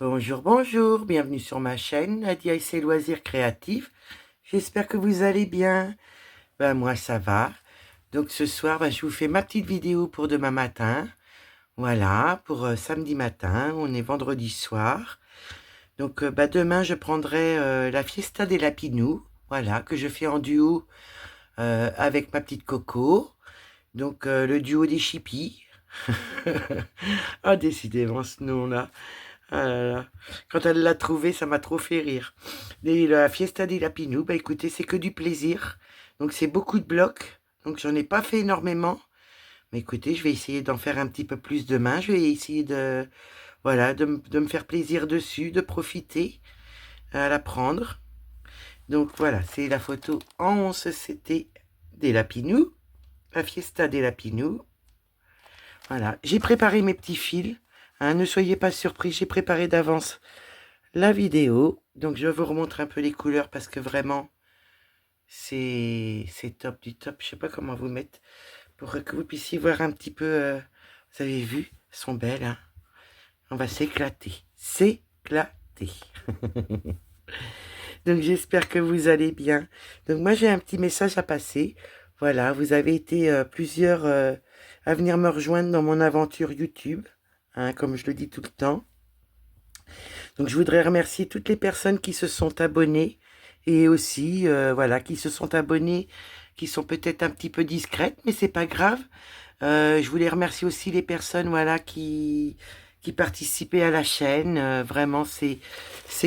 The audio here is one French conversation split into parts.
Bonjour, bonjour, bienvenue sur ma chaîne Nadia et ses loisirs créatifs. J'espère que vous allez bien. Moi ça va. Donc ce soir, je vous fais ma petite vidéo pour demain matin. Voilà, pour samedi matin, on est vendredi soir. Donc demain, je prendrai la Fiesta des Lapinous, voilà, que je fais en duo avec ma petite Coco. Donc le duo des chippies. Ah, décidément ce nom-là. Ah là là. Quand elle l'a trouvé, ça m'a trop fait rire. Et la Fiesta di Lapinous, écoutez, c'est que du plaisir. Donc c'est beaucoup de blocs. Donc j'en ai pas fait énormément. Mais écoutez, je vais essayer d'en faire un petit peu plus demain. Je vais essayer de, voilà, de me faire plaisir dessus, de profiter à la prendre. Donc voilà, c'est la photo en 11 c'était des Lapinous. La Fiesta des Lapinous. Voilà, j'ai préparé mes petits fils. Hein, ne soyez pas surpris, j'ai préparé d'avance la vidéo. Donc je vous remontre un peu les couleurs parce que vraiment c'est top du top. Je sais pas comment vous mettre pour que vous puissiez voir un petit peu. Vous avez vu, elles sont belles. Hein, on va s'éclater. S'éclater. Donc j'espère que vous allez bien. Donc moi j'ai un petit message à passer. Voilà, vous avez été plusieurs à venir me rejoindre dans mon aventure YouTube. Hein, comme je le dis tout le temps. Donc je voudrais remercier toutes les personnes qui se sont abonnées et aussi voilà, qui se sont abonnées, qui sont peut-être un petit peu discrètes, mais c'est pas grave. Je voulais remercier aussi les personnes voilà qui participaient à la chaîne. Vraiment c'est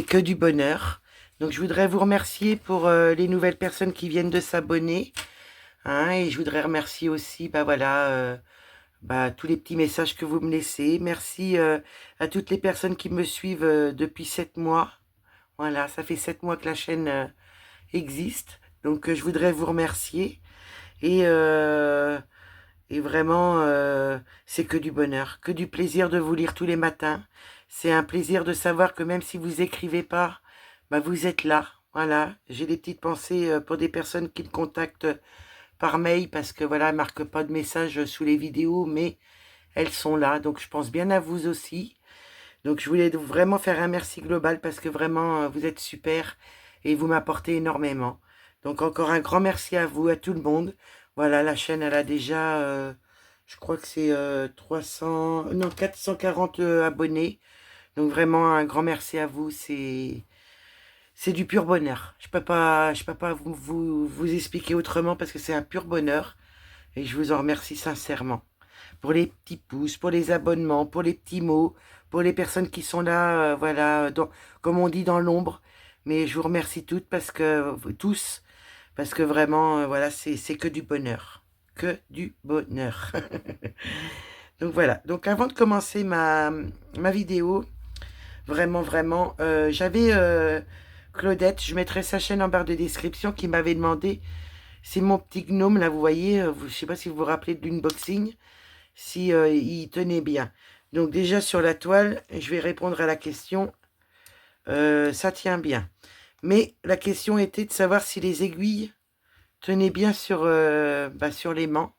que du bonheur. Donc je voudrais vous remercier pour les nouvelles personnes qui viennent de s'abonner. Hein, et je voudrais remercier aussi tous les petits messages que vous me laissez. Merci à toutes les personnes qui me suivent depuis 7 mois. Voilà, ça fait 7 mois que la chaîne existe. Donc je voudrais vous remercier. Et, euh, et vraiment, c'est que du bonheur, que du plaisir de vous lire tous les matins. C'est un plaisir de savoir que même si vous écrivez pas, vous êtes là. Voilà, j'ai des petites pensées pour des personnes qui me contactent par mail parce que voilà, elles marquent pas de message sous les vidéos, mais elles sont là. Donc je pense bien à vous aussi. Donc je voulais vraiment faire un merci global parce que vraiment vous êtes super et vous m'apportez énormément. Donc encore un grand merci à vous, à tout le monde. Voilà, la chaîne elle a déjà, je crois que c'est 300, non 440 abonnés. Donc vraiment un grand merci à vous, c'est du pur bonheur. Je peux pas vous expliquer autrement parce que c'est un pur bonheur et je vous en remercie sincèrement. Pour les petits pouces, pour les abonnements, pour les petits mots, pour les personnes qui sont là, voilà, comme on dit, dans l'ombre. Mais je vous remercie tous, parce que vraiment, voilà, c'est que du bonheur. Que du bonheur. Donc voilà. Donc avant de commencer ma vidéo, vraiment, j'avais Claudette, je mettrai sa chaîne en barre de description, qui m'avait demandé, c'est mon petit gnome, là, vous voyez, je sais pas si vous vous rappelez de l'unboxing, si il tenait bien. Donc déjà sur la toile, je vais répondre à la question. Ça tient bien. Mais la question était de savoir si les aiguilles tenaient bien sur l'aimant.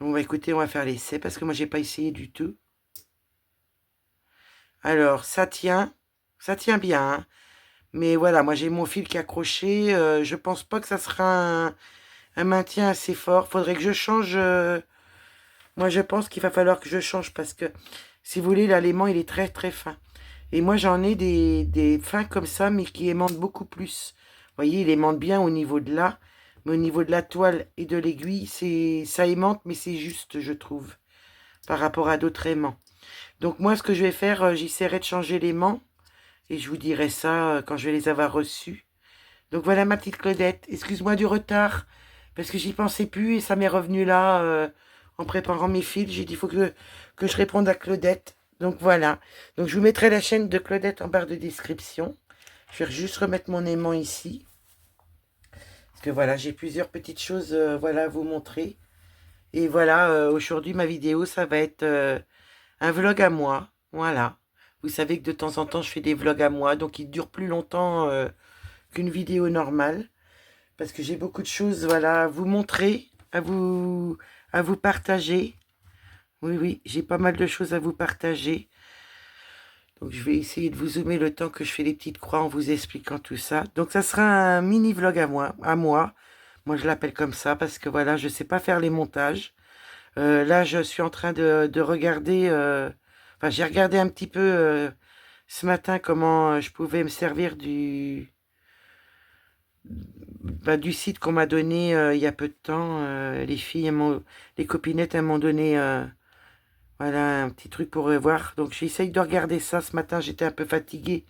Donc écoutez, on va faire l'essai parce que moi j'ai pas essayé du tout. Alors ça tient bien. Hein. Mais voilà, moi j'ai mon fil qui est accroché. Je pense pas que ça sera un maintien assez fort. Faudrait que je change. Moi je pense qu'il va falloir que je change parce que si vous voulez, là l'aimant il est très très fin. Et moi, j'en ai des fins comme ça, mais qui aimantent beaucoup plus. Vous voyez, il aimante bien au niveau de là, mais au niveau de la toile et de l'aiguille, ça aimante, mais c'est juste, je trouve, par rapport à d'autres aimants. Donc moi, ce que je vais faire, j'essaierai de changer l'aimant, et je vous dirai ça quand je vais les avoir reçus. Donc voilà ma petite Claudette. Excuse-moi du retard, parce que j'y pensais plus, et ça m'est revenu là, en préparant mes fils. J'ai dit, il faut que je réponde à Claudette. Donc voilà. Donc je vous mettrai la chaîne de Claudette en barre de description. Je vais juste remettre mon aimant ici. Parce que voilà, j'ai plusieurs petites choses voilà, à vous montrer. Et voilà, aujourd'hui, ma vidéo, ça va être un vlog à moi. Voilà. Vous savez que de temps en temps, je fais des vlogs à moi. Donc ils durent plus longtemps qu'une vidéo normale. Parce que j'ai beaucoup de choses voilà, à vous montrer, à vous partager. Oui, j'ai pas mal de choses à vous partager. Donc je vais essayer de vous zoomer le temps que je fais les petites croix en vous expliquant tout ça. Donc ça sera un mini vlog à moi, Moi je l'appelle comme ça parce que voilà, je sais pas faire les montages. Là je suis en train de regarder, enfin j'ai regardé un petit peu ce matin comment je pouvais me servir du site qu'on m'a donné il y a peu de temps. Les filles, les copinettes, elles m'ont donné voilà, un petit truc pour revoir. Donc j'essaye de regarder ça. Ce matin, j'étais un peu fatiguée.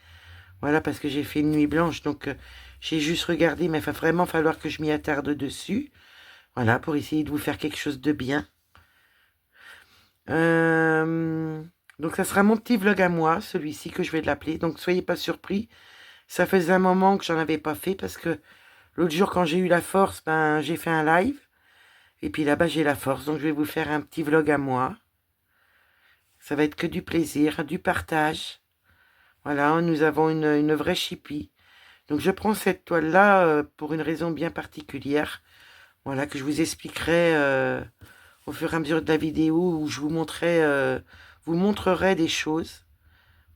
Voilà, parce que j'ai fait une nuit blanche. Donc j'ai juste regardé, mais il va vraiment falloir que je m'y attarde dessus. Voilà, pour essayer de vous faire quelque chose de bien. Euh, donc ça sera mon petit vlog à moi, celui-ci que je vais l'appeler. Donc soyez pas surpris. Ça faisait un moment que j'en avais pas fait parce que l'autre jour, quand j'ai eu la force, ben j'ai fait un live. Et puis là-bas, j'ai la force. Donc je vais vous faire un petit vlog à moi. Ça va être que du plaisir, du partage. Voilà, nous avons une vraie chipie. Donc je prends cette toile-là pour une raison bien particulière. Voilà, que je vous expliquerai au fur et à mesure de la vidéo où je vous montrerai des choses.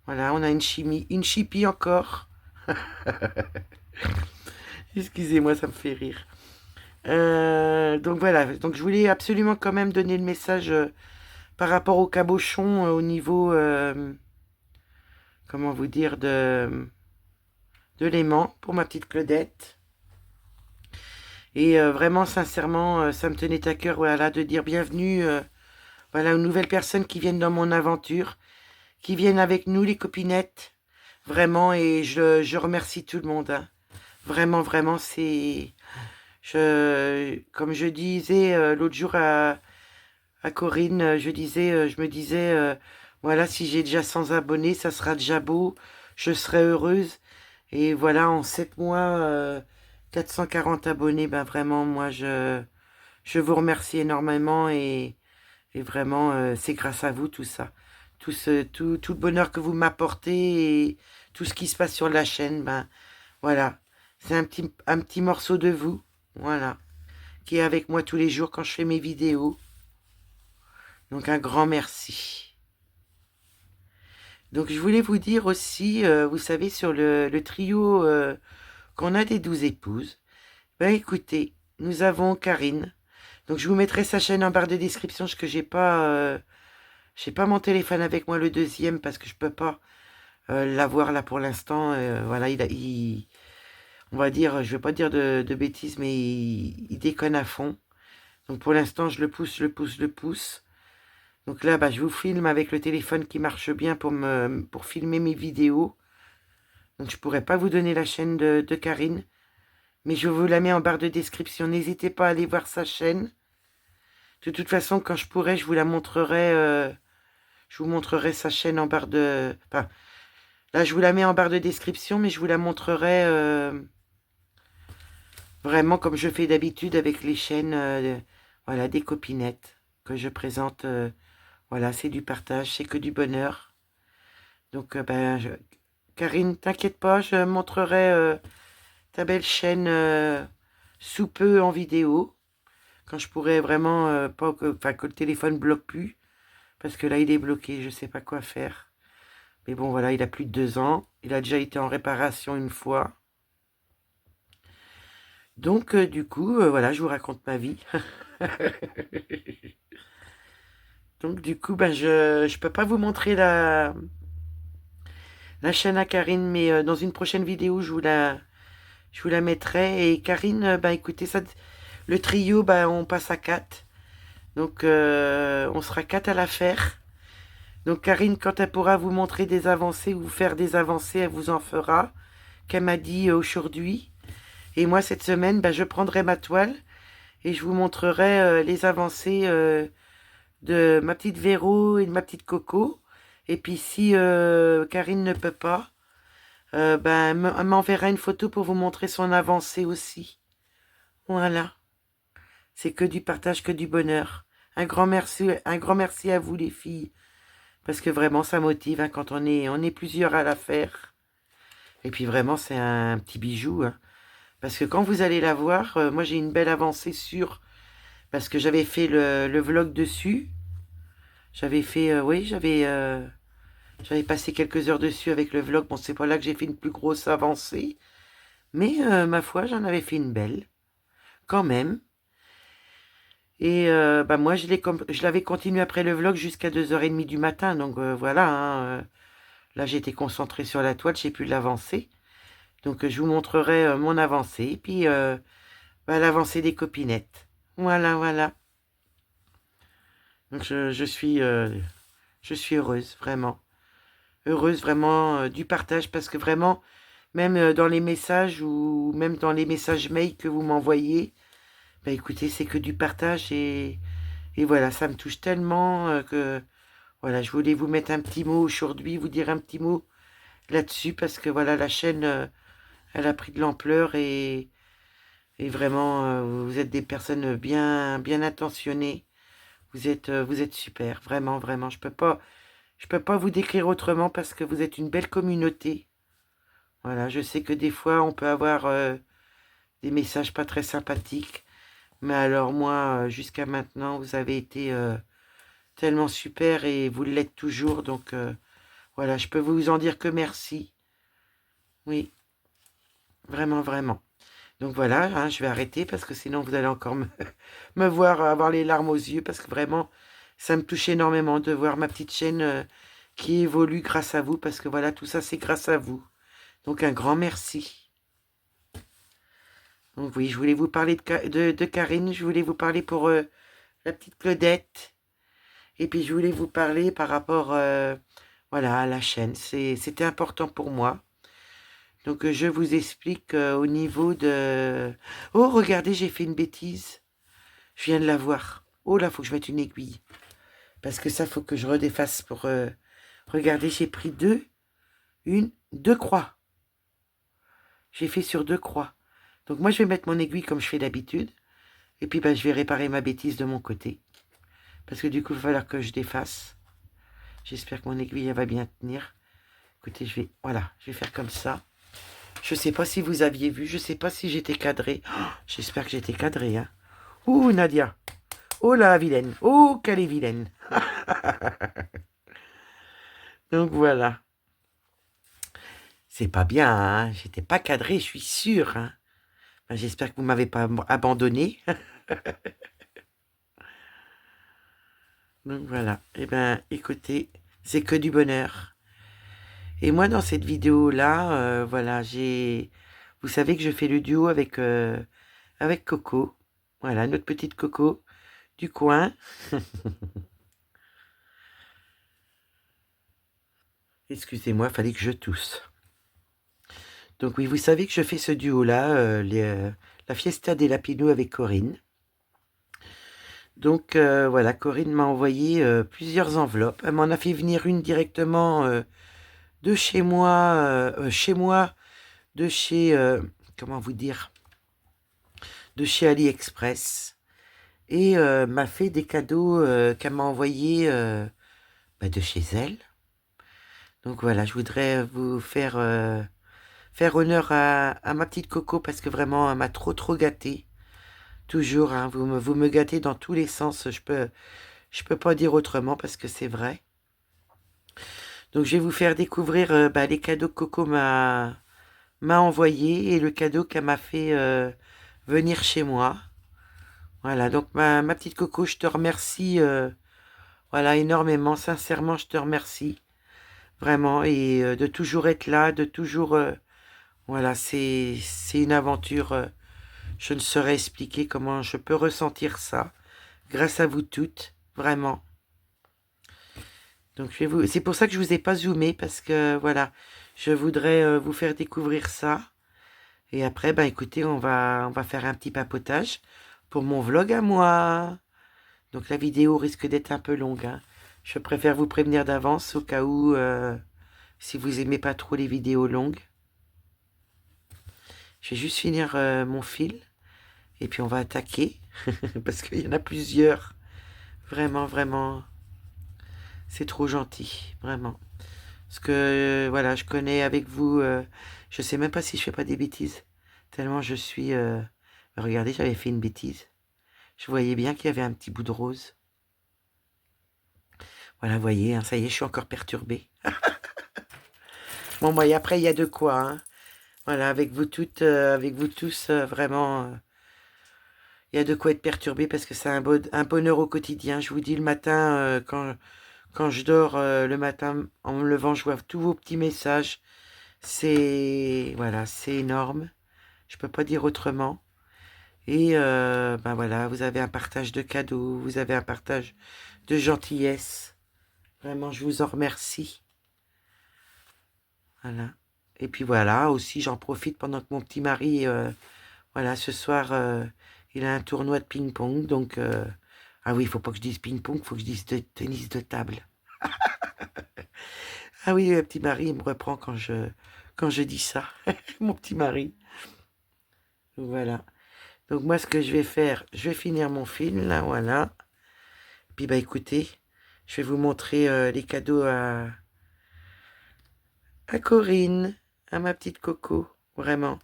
Voilà, on a une chipie encore. Excusez-moi, ça me fait rire. Donc voilà, donc je voulais absolument quand même donner le message par rapport au cabochon au niveau, comment vous dire, de l'aimant pour ma petite Claudette. Et vraiment, sincèrement, ça me tenait à cœur voilà, de dire bienvenue voilà, aux nouvelles personnes qui viennent dans mon aventure, qui viennent avec nous, les copinettes. Vraiment, et je remercie tout le monde. Hein. Vraiment, vraiment, c'est... comme je disais l'autre jour à Corinne, je me disais, voilà, si j'ai déjà 100 abonnés, ça sera déjà beau, je serai heureuse. Et voilà, en 7 mois, 440 abonnés, ben vraiment, moi, je vous remercie énormément et vraiment, c'est grâce à vous tout ça. Tout le bonheur que vous m'apportez et tout ce qui se passe sur la chaîne, ben voilà, c'est un petit morceau de vous, voilà, qui est avec moi tous les jours quand je fais mes vidéos. Donc un grand merci. Donc je voulais vous dire aussi, vous savez, sur le trio qu'on a des 12 épouses, ben écoutez, nous avons Karine. Donc je vous mettrai sa chaîne en barre de description, parce que j'ai pas mon téléphone avec moi le deuxième, parce que je peux pas l'avoir là pour l'instant. Voilà, on va dire, je vais pas dire de bêtises, mais il déconne à fond. Donc pour l'instant, je le pousse, je le pousse, je le pousse. Donc là, bah, je vous filme avec le téléphone qui marche bien pour filmer mes vidéos. Donc je pourrais pas vous donner la chaîne de Karine, mais je vous la mets en barre de description. N'hésitez pas à aller voir sa chaîne. De toute façon, quand je pourrai, je vous montrerai sa chaîne en barre de... Enfin, là, je vous la mets en barre de description, mais je vous la montrerai vraiment comme je fais d'habitude avec les chaînes voilà, des copinettes que je présente. Voilà, c'est du partage, c'est que du bonheur. Donc, Karine, t'inquiète pas, je montrerai ta belle chaîne sous peu en vidéo. Quand je pourrai vraiment, pas que le téléphone bloque plus. Parce que là, il est bloqué, je sais pas quoi faire. Mais bon, voilà, il a plus de 2 ans. Il a déjà été en réparation une fois. Donc, du coup, voilà, je vous raconte ma vie. Donc, du coup, je peux pas vous montrer la chaîne à Karine, mais dans une prochaine vidéo, je vous la mettrai. Et Karine, écoutez, ça, le trio, on passe à 4. Donc, on sera 4 à la faire. Donc, Karine, quand elle pourra vous montrer des avancées ou vous faire des avancées, elle vous en fera. Qu'elle m'a dit aujourd'hui. Et moi, cette semaine, je prendrai ma toile et je vous montrerai les avancées de ma petite Véro et de ma petite Coco. Et puis, si Karine ne peut pas, elle m'enverra une photo pour vous montrer son avancée aussi. Voilà. C'est que du partage, que du bonheur. Un grand merci à vous les filles. Parce que vraiment, ça motive hein, quand on est plusieurs à la faire. Et puis vraiment, c'est un petit bijou. Hein. Parce que quand vous allez la voir, moi j'ai une belle avancée sur... Parce que j'avais fait le vlog dessus. J'avais fait... J'avais passé quelques heures dessus avec le vlog. Bon, c'est pas là que j'ai fait une plus grosse avancée. Mais ma foi, j'en avais fait une belle. Quand même. Et bah moi, je l'avais continué après le vlog jusqu'à 2h30 du matin. Donc voilà, hein, là, j'étais concentrée sur la toile. J'ai pu l'avancer. Donc je vous montrerai mon avancée. Et puis bah, l'avancée des copinettes. Voilà, voilà. Donc je suis heureuse, vraiment. Heureuse vraiment du partage parce que vraiment, même dans les messages ou même dans les messages mail que vous m'envoyez, bah écoutez, c'est que du partage et voilà, ça me touche tellement que voilà, je voulais vous mettre un petit mot aujourd'hui, vous dire un petit mot là-dessus parce que voilà, la chaîne, elle a pris de l'ampleur et vraiment, vous êtes des personnes bien, bien intentionnées. Vous êtes super, vraiment, vraiment. Je peux pas vous décrire autrement parce que vous êtes une belle communauté. Voilà, je sais que des fois, on peut avoir des messages pas très sympathiques. Mais alors moi, jusqu'à maintenant, vous avez été tellement super et vous l'êtes toujours. Donc voilà, je peux vous en dire que merci. Oui, vraiment, vraiment. Donc voilà, hein, je vais arrêter parce que sinon vous allez encore me voir avoir les larmes aux yeux parce que vraiment, ça me touche énormément de voir ma petite chaîne qui évolue grâce à vous parce que voilà, tout ça, c'est grâce à vous. Donc un grand merci. Donc oui, je voulais vous parler de Karine, je voulais vous parler pour la petite Claudette. Et puis je voulais vous parler par rapport voilà, à la chaîne. C'était important pour moi. Donc je vous explique au niveau de... Oh, regardez, j'ai fait une bêtise. Je viens de la voir. Oh là, faut que je mette une aiguille. Parce que ça, faut que je redéfasse pour... Regardez, j'ai pris deux croix. J'ai fait sur 2 croix. Donc moi, je vais mettre mon aiguille comme je fais d'habitude. Et puis, ben, je vais réparer ma bêtise de mon côté. Parce que du coup, il va falloir que je défasse. J'espère que mon aiguille elle va bien tenir. Écoutez, voilà, je vais faire comme ça. Je sais pas si vous aviez vu, je sais pas si j'étais cadrée. Oh, j'espère que j'étais cadrée, hein. Ouh, Nadia. Oh la vilaine. Oh, qu'elle est vilaine. Donc voilà. C'est pas bien, hein. J'étais pas cadrée, je suis sûre, hein. Ben, j'espère que vous m'avez pas abandonné. Donc voilà. Eh ben, écoutez, c'est que du bonheur. Et moi, dans cette vidéo-là, voilà, vous savez que je fais le duo avec Coco. Voilà, notre petite Coco du coin. Excusez-moi, fallait que je tousse. Donc oui, vous savez que je fais ce duo-là, la Fiesta des Lapinous avec Corinne. Donc voilà, Corinne m'a envoyé plusieurs enveloppes. Elle m'en a fait venir une directement de chez moi, de chez, comment vous dire, de chez AliExpress. Et m'a fait des cadeaux qu'elle m'a envoyés bah, de chez elle. Donc voilà, je voudrais vous faire honneur à ma petite Coco parce que vraiment, elle m'a trop gâtée. Toujours, hein, vous me gâtez dans tous les sens. Je peux pas dire autrement parce que c'est vrai. Donc je vais vous faire découvrir bah, les cadeaux que Coco m'a envoyés et le cadeau qu'elle m'a fait venir chez moi. Voilà, donc ma petite Coco, je te remercie voilà, énormément. Sincèrement, je te remercie. Vraiment, et de toujours être là, de toujours... voilà, c'est une aventure. Je ne saurais expliquer comment je peux ressentir ça. Grâce à vous toutes, vraiment. Donc, c'est pour ça que je vous ai pas zoomé, parce que, voilà, je voudrais vous faire découvrir ça. Et après, ben écoutez, on va faire un petit papotage pour mon vlog à moi. Donc, la vidéo risque d'être un peu longue, hein. Je préfère vous prévenir d'avance au cas où... si vous aimez pas trop les vidéos longues. Je vais juste finir mon fil. Et puis on va attaquer. Parce qu'il y en a plusieurs. Vraiment, vraiment. C'est trop gentil. Vraiment. Parce que, voilà, je connais avec vous... je sais même pas si je fais pas des bêtises. Tellement je suis... regardez, j'avais fait une bêtise. Je voyais bien qu'il y avait un petit bout de rose. Voilà, vous voyez, hein, ça y est, je suis encore perturbée. Bon, moi, et après, il y a de quoi, hein. Voilà, avec vous toutes, avec vous tous, vraiment, il y a de quoi être perturbé parce que c'est un bonheur au quotidien. Je vous dis, le matin, quand je dors, le matin, en me levant, je vois tous vos petits messages. C'est, voilà, c'est énorme. Je peux pas dire autrement. Et ben voilà, vous avez un partage de cadeaux, vous avez un partage de gentillesse. Vraiment, je vous en remercie. Voilà. Et puis voilà, aussi j'en profite pendant que mon petit mari, voilà, ce soir, il a un tournoi de ping-pong. Donc, ah oui, il faut pas que je dise ping-pong, il faut que je dise de tennis de table. Ah oui, le petit mari, il me reprend quand je dis ça. Mon petit mari. Donc voilà. Donc moi, ce que je vais faire, je vais finir mon film, là, voilà. Puis bah écoutez, je vais vous montrer les cadeaux à Corinne, à ma petite Coco, vraiment.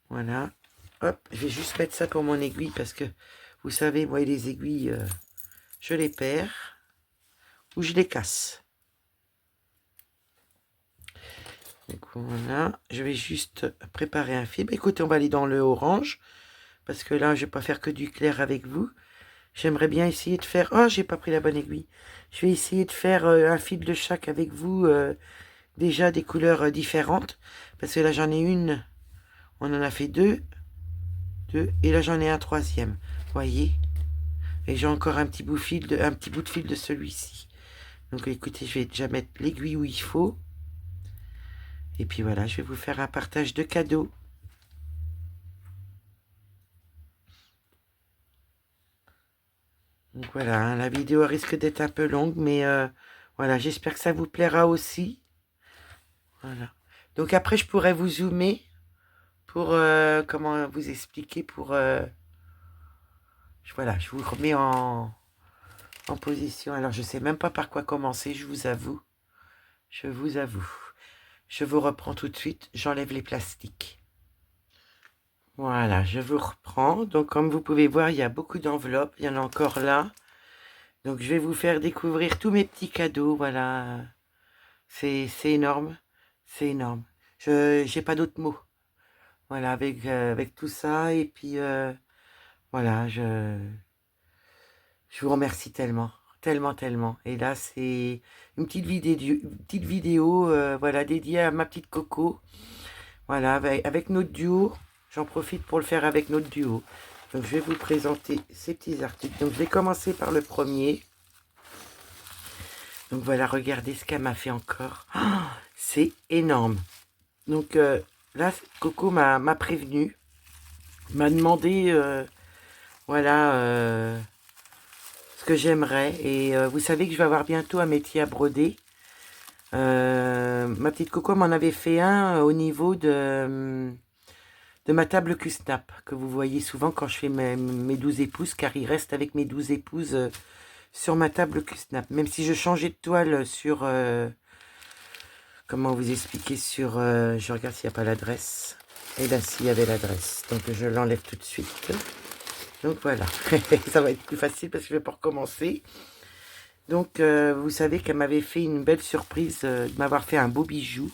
Voilà. Hop, je vais juste mettre ça pour mon aiguille parce que, vous savez, moi, les aiguilles, je les perds ou je les casse. Donc voilà, je vais juste préparer un film. Écoutez, on va aller dans le orange parce que là, je vais pas faire que du clair avec vous. J'aimerais bien essayer de faire... Oh, j'ai pas pris la bonne aiguille. Je vais essayer de faire un fil de chaque avec vous, déjà des couleurs différentes. Parce que là, j'en ai une. On en a fait deux. Et là, j'en ai un troisième. Voyez? Et j'ai encore un petit bout de fil de celui-ci. Donc, écoutez, je vais déjà mettre l'aiguille où il faut. Et puis voilà, je vais vous faire un partage de cadeaux. Donc voilà, hein, la vidéo risque d'être un peu longue, mais voilà, j'espère que ça vous plaira aussi. Voilà. Donc après, je pourrais vous zoomer pour, comment vous expliquer, pour, voilà, je vous remets en position. Alors, je sais même pas par quoi commencer, je vous avoue. Je vous avoue. Je vous reprends tout de suite, j'enlève les plastiques. Voilà, je vous reprends. Donc, comme vous pouvez voir, il y a beaucoup d'enveloppes, il y en a encore là. Donc, je vais vous faire découvrir tous mes petits cadeaux, voilà. C'est énorme, c'est énorme. Je j'ai pas d'autres mots. Voilà, avec tout ça, et puis, voilà, je vous remercie tellement, tellement, tellement. Et là, c'est une petite vidéo, voilà, dédiée à ma petite Coco. Voilà, avec notre duo. J'en profite pour le faire avec notre duo. Donc, je vais vous présenter ces petits articles. Donc, je vais commencer par le premier. Donc, voilà, regardez ce qu'elle m'a fait encore. Oh, c'est énorme. Donc, là, Coco m'a prévenu. M'a demandé, voilà, ce que j'aimerais. Et vous savez que je vais avoir bientôt un métier à broder. Ma petite Coco m'en avait fait un au niveau de ma table Q-Snap, que vous voyez souvent quand je fais mes 12 épouses, car il reste avec mes 12 épouses sur ma table Q-Snap. Même si je changeais de toile sur... comment vous expliquer sur... je regarde s'il n'y a pas l'adresse. Et là, s'il y avait l'adresse. Donc, je l'enlève tout de suite. Donc, voilà. Ça va être plus facile parce que je vais pas recommencer. Donc, vous savez qu'elle m'avait fait une belle surprise de m'avoir fait un beau bijou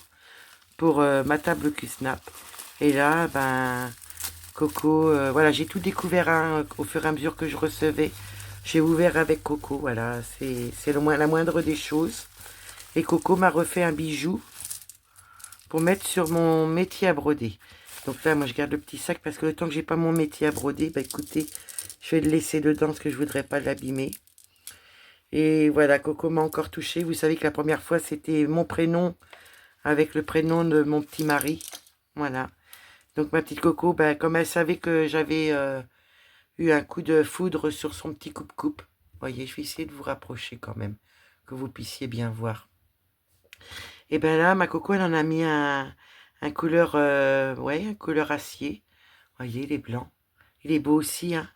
pour ma table Q-Snap. Et là, ben, Coco, voilà, j'ai tout découvert hein, au fur et à mesure que je recevais. J'ai ouvert avec Coco, voilà, c'est la moindre des choses. Et Coco m'a refait un bijou pour mettre sur mon métier à broder. Donc là, moi, je garde le petit sac parce que le temps que j'ai pas mon métier à broder, bah écoutez, je vais le laisser dedans parce que je voudrais pas l'abîmer. Et voilà, Coco m'a encore touché. Vous savez que la première fois, c'était mon prénom avec le prénom de mon petit mari. Voilà. Donc ma petite Coco, ben, comme elle savait que j'avais eu un coup de foudre sur son petit coupe-coupe. Voyez, je vais essayer de vous rapprocher quand même, que vous puissiez bien voir. Et ben là, ma Coco, elle en a mis un couleur, ouais, un couleur acier. Voyez, il est blanc. Il est beau aussi, hein.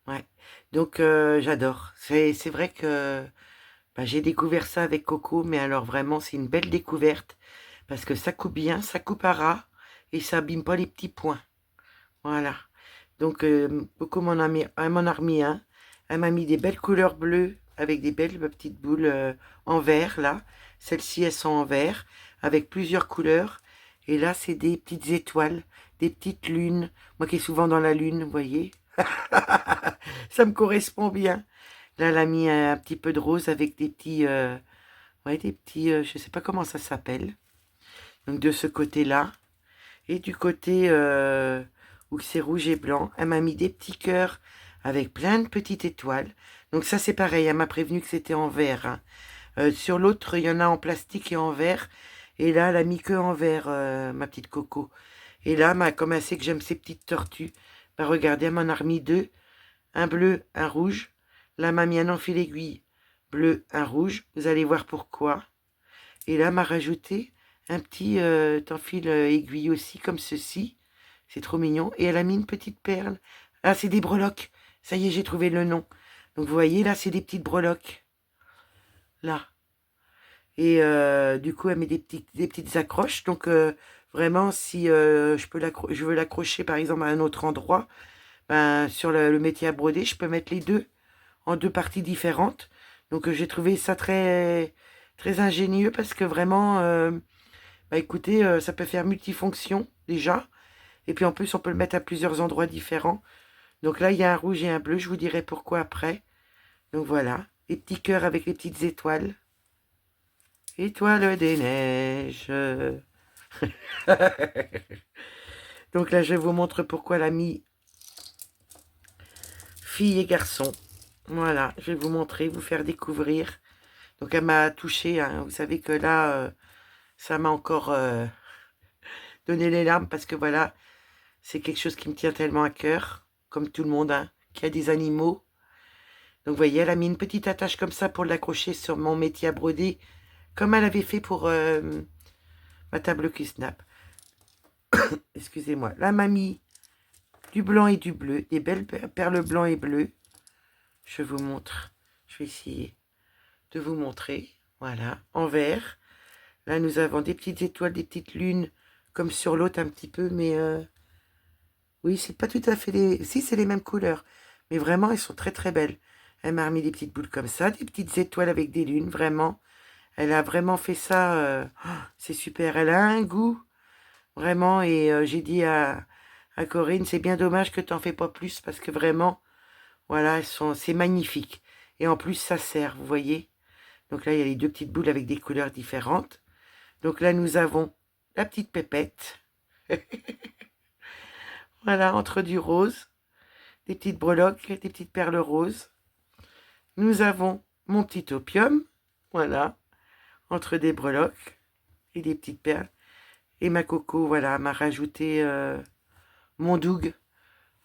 Ouais. Donc j'adore. C'est vrai que ben, j'ai découvert ça avec Coco, mais alors vraiment, c'est une belle découverte. Parce que ça coupe bien, ça coupe à ras, et ça abîme pas les petits points. Voilà. Donc, Coco m'en a remis un. Elle m'a mis des belles couleurs bleues avec des belles petites boules en vert, là. Celles-ci, elles sont en vert, avec plusieurs couleurs. Et là, c'est des petites étoiles, des petites lunes. Moi qui est souvent dans la lune, vous voyez. Ça me correspond bien. Là, elle a mis un petit peu de rose avec des petits... ouais, des petits... je sais pas comment ça s'appelle. Donc, de ce côté-là. Et du côté où c'est rouge et blanc, elle m'a mis des petits cœurs avec plein de petites étoiles. Donc ça, c'est pareil. Elle m'a prévenu que c'était en verre, hein. Sur l'autre, il y en a en plastique et en verre. Et là, elle a mis que en verre, ma petite Coco. Et là, comme elle sait que j'aime ces petites tortues, bah regardez, elle m'en a remis deux. Un bleu, un rouge. Là, elle m'a mis un enfil aiguille. Bleu, un rouge. Vous allez voir pourquoi. Et là, elle m'a rajouté un petit enfil aiguille aussi, comme ceci. C'est trop mignon. Et elle a mis une petite perle. Ah, c'est des breloques. Ça y est, j'ai trouvé le nom. Donc, vous voyez, là, c'est des petites breloques. Là. Et du coup, elle met des petites accroches. Donc, vraiment, si je veux l'accrocher, par exemple, à un autre endroit, ben, sur le métier à broder, je peux mettre les deux en deux parties différentes. Donc, j'ai trouvé ça très, très ingénieux parce que vraiment, bah, écoutez, ça peut faire multifonction, déjà. Et puis, en plus, on peut le mettre à plusieurs endroits différents. Donc là, il y a un rouge et un bleu. Je vous dirai pourquoi après. Donc, voilà. Les petits cœurs avec les petites étoiles. Étoiles des neiges. Donc là, je vous montre pourquoi elle a mis fille et garçon. Voilà, je vais vous montrer, vous faire découvrir. Donc elle m'a touchée, hein. Vous savez que là, ça m'a encore donné les larmes parce que voilà, c'est quelque chose qui me tient tellement à cœur, comme tout le monde, hein, qui a des animaux. Donc vous voyez, elle a mis une petite attache comme ça pour l'accrocher sur mon métier à broder, comme elle avait fait pour ma table Q-Snap. Excusez-moi. Là, elle m'a mis du blanc et du bleu, des belles perles blanc et bleu. Je vous montre. Je vais essayer de vous montrer. Voilà, en vert. Là, nous avons des petites étoiles, des petites lunes, comme sur l'autre un petit peu, mais oui, c'est pas tout à fait les... Si, c'est les mêmes couleurs, mais vraiment, elles sont très très belles. Elle m'a remis des petites boules comme ça, des petites étoiles avec des lunes, vraiment. Elle a vraiment fait ça, oh, c'est super. Elle a un goût, vraiment, et j'ai dit à Corinne, c'est bien dommage que tu n'en fais pas plus, parce que vraiment, voilà, c'est magnifique. Et en plus, ça sert, vous voyez. Donc là, il y a les deux petites boules avec des couleurs différentes. Donc là, nous avons la petite pépette. Voilà, entre du rose, des petites breloques, des petites perles roses. Nous avons mon petit opium. Voilà, entre des breloques et des petites perles. Et ma Coco, voilà, m'a rajouté mon Doug.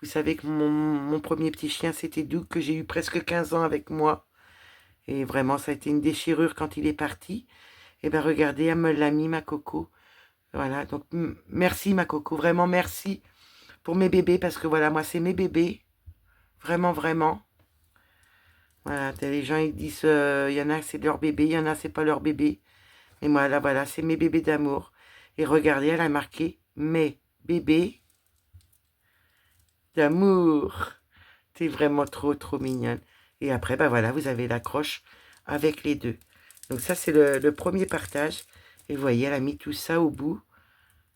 Vous savez que mon premier petit chien, c'était Doug, que j'ai eu presque 15 ans avec moi. Et vraiment, ça a été une déchirure quand il est parti. Et bien, regardez, elle me l'a mis, ma Coco. Voilà, donc merci, ma Coco. Vraiment, merci pour mes bébés, parce que voilà, moi, c'est mes bébés. Vraiment, vraiment. Voilà, les gens, ils disent, il y en a, c'est leur bébé, il y en a, c'est pas leur bébé. Et moi, là, voilà, c'est mes bébés d'amour. Et regardez, elle a marqué mes bébés d'amour. C'est vraiment trop, trop mignonne. Et après, ben voilà, vous avez l'accroche avec les deux. Donc ça, c'est le premier partage. Et vous voyez, elle a mis tout ça au bout.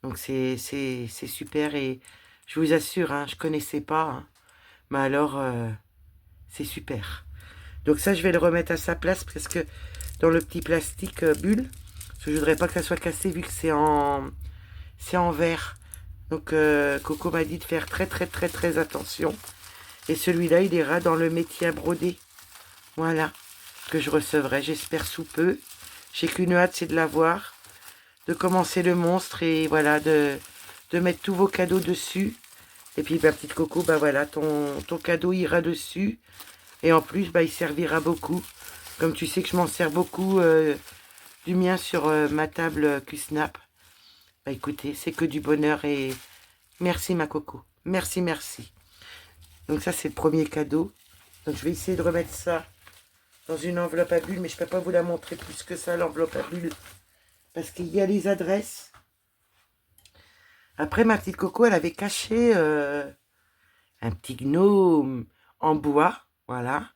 Donc c'est super. Et je vous assure, hein, je connaissais pas, hein. Mais alors, c'est super. Donc ça, je vais le remettre à sa place parce que dans le petit plastique bulle, parce que je voudrais pas que ça soit cassé vu que c'est en verre. Donc Coco m'a dit de faire très très très très attention. Et celui-là, il ira dans le métier à broder. Voilà, que je recevrai, j'espère sous peu. J'ai qu'une hâte, c'est de l'avoir, de commencer le monstre et voilà, de mettre tous vos cadeaux dessus. Et puis, ma petite Coco, bah voilà, ton cadeau ira dessus. Et en plus, bah, il servira beaucoup. Comme tu sais que je m'en sers beaucoup du mien sur ma table Q-Snap. Bah écoutez, c'est que du bonheur et merci ma Coco. Merci, merci. Donc ça, c'est le premier cadeau. Donc je vais essayer de remettre ça dans une enveloppe à bulles, mais je ne peux pas vous la montrer plus que ça, l'enveloppe à bulles. Parce qu'il y a les adresses. Après, ma petite Coco, elle avait caché un petit gnome en bois. Voilà.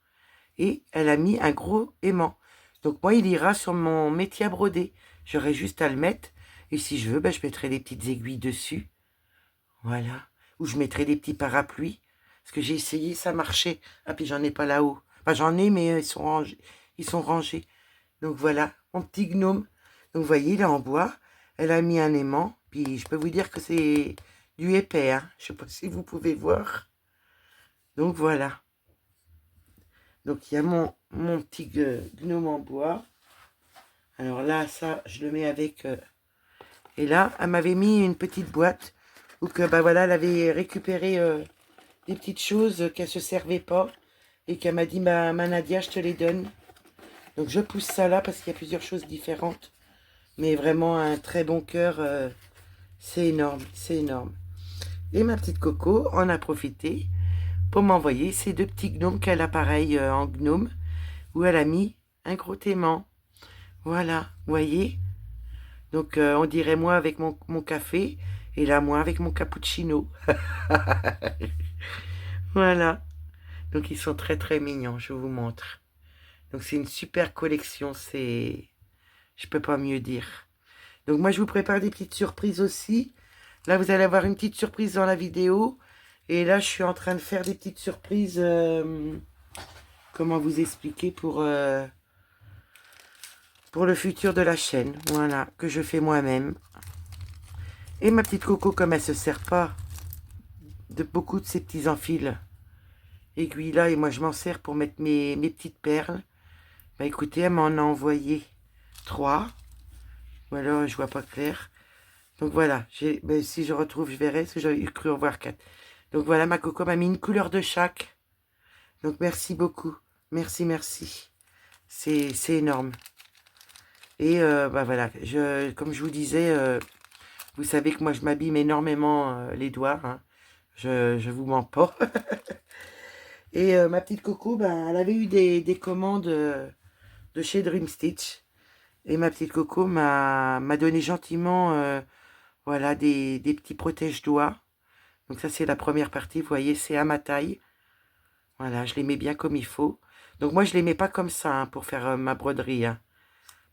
et elle a mis un gros aimant. Donc moi, il ira sur mon métier à broder. J'aurai juste à le mettre. Et si je veux, ben, je mettrai des petites aiguilles dessus. Voilà. Ou je mettrai des petits parapluies. Parce que j'ai essayé, ça marchait. Ah, puis j'en ai pas là-haut. Enfin, j'en ai, mais ils sont rangés. Ils sont rangés. Donc voilà, mon petit gnome. Donc vous voyez, il est en bois. Elle a mis un aimant. Puis je peux vous dire que c'est du épais. Hein. Je sais pas si vous pouvez voir. Donc voilà. Donc il y a mon petit gnome en bois. Alors là, ça, je le mets avec... Et là, elle m'avait mis une petite boîte où que, bah voilà, elle avait récupéré des petites choses qu'elle se servait pas et qu'elle m'a dit, bah, ma Nadia, je te les donne. Donc je pousse ça là parce qu'il y a plusieurs choses différentes. Mais vraiment un très bon cœur, c'est énorme, c'est énorme. Et ma petite Coco en a profité pour m'envoyer ces deux petits gnomes qu'elle a pareil en gnome où elle a mis un gros aimant. Voilà, vous voyez. Donc on dirait moi avec mon café et là moi avec mon cappuccino. Voilà. Donc ils sont très très mignons, je vous montre. Donc c'est une super collection, c'est... Je peux pas mieux dire. Donc moi je vous prépare des petites surprises aussi. Là vous allez avoir une petite surprise dans la vidéo. Et là je suis en train de faire des petites surprises. Comment vous expliquer pour le futur de la chaîne. Voilà, que je fais moi-même. Et ma petite Coco, comme elle se sert pas de beaucoup de ces petits enfils aiguilles là, et moi je m'en sers pour mettre mes petites perles. Bah écoutez, elle m'en a envoyé 3. Voilà, je vois pas clair. Donc voilà, ben, si je retrouve, je verrai, parce que j'avais cru en voir 4. Donc voilà, ma Coco m'a mis une couleur de chaque. Donc merci beaucoup. Merci, merci. C'est énorme. Et bah voilà, comme je vous disais, vous savez que moi je m'abîme énormément les doigts. Hein. Je vous mens pas. Et ma petite Coco, ben, elle avait eu des commandes de chez Dream Stitch. Et ma petite Coco m'a donné gentiment voilà, des petits protège-doigts. Donc ça c'est la première partie, vous voyez, c'est à ma taille. Voilà, je les mets bien comme il faut. Donc moi je les mets pas comme ça hein, pour faire ma broderie. Hein.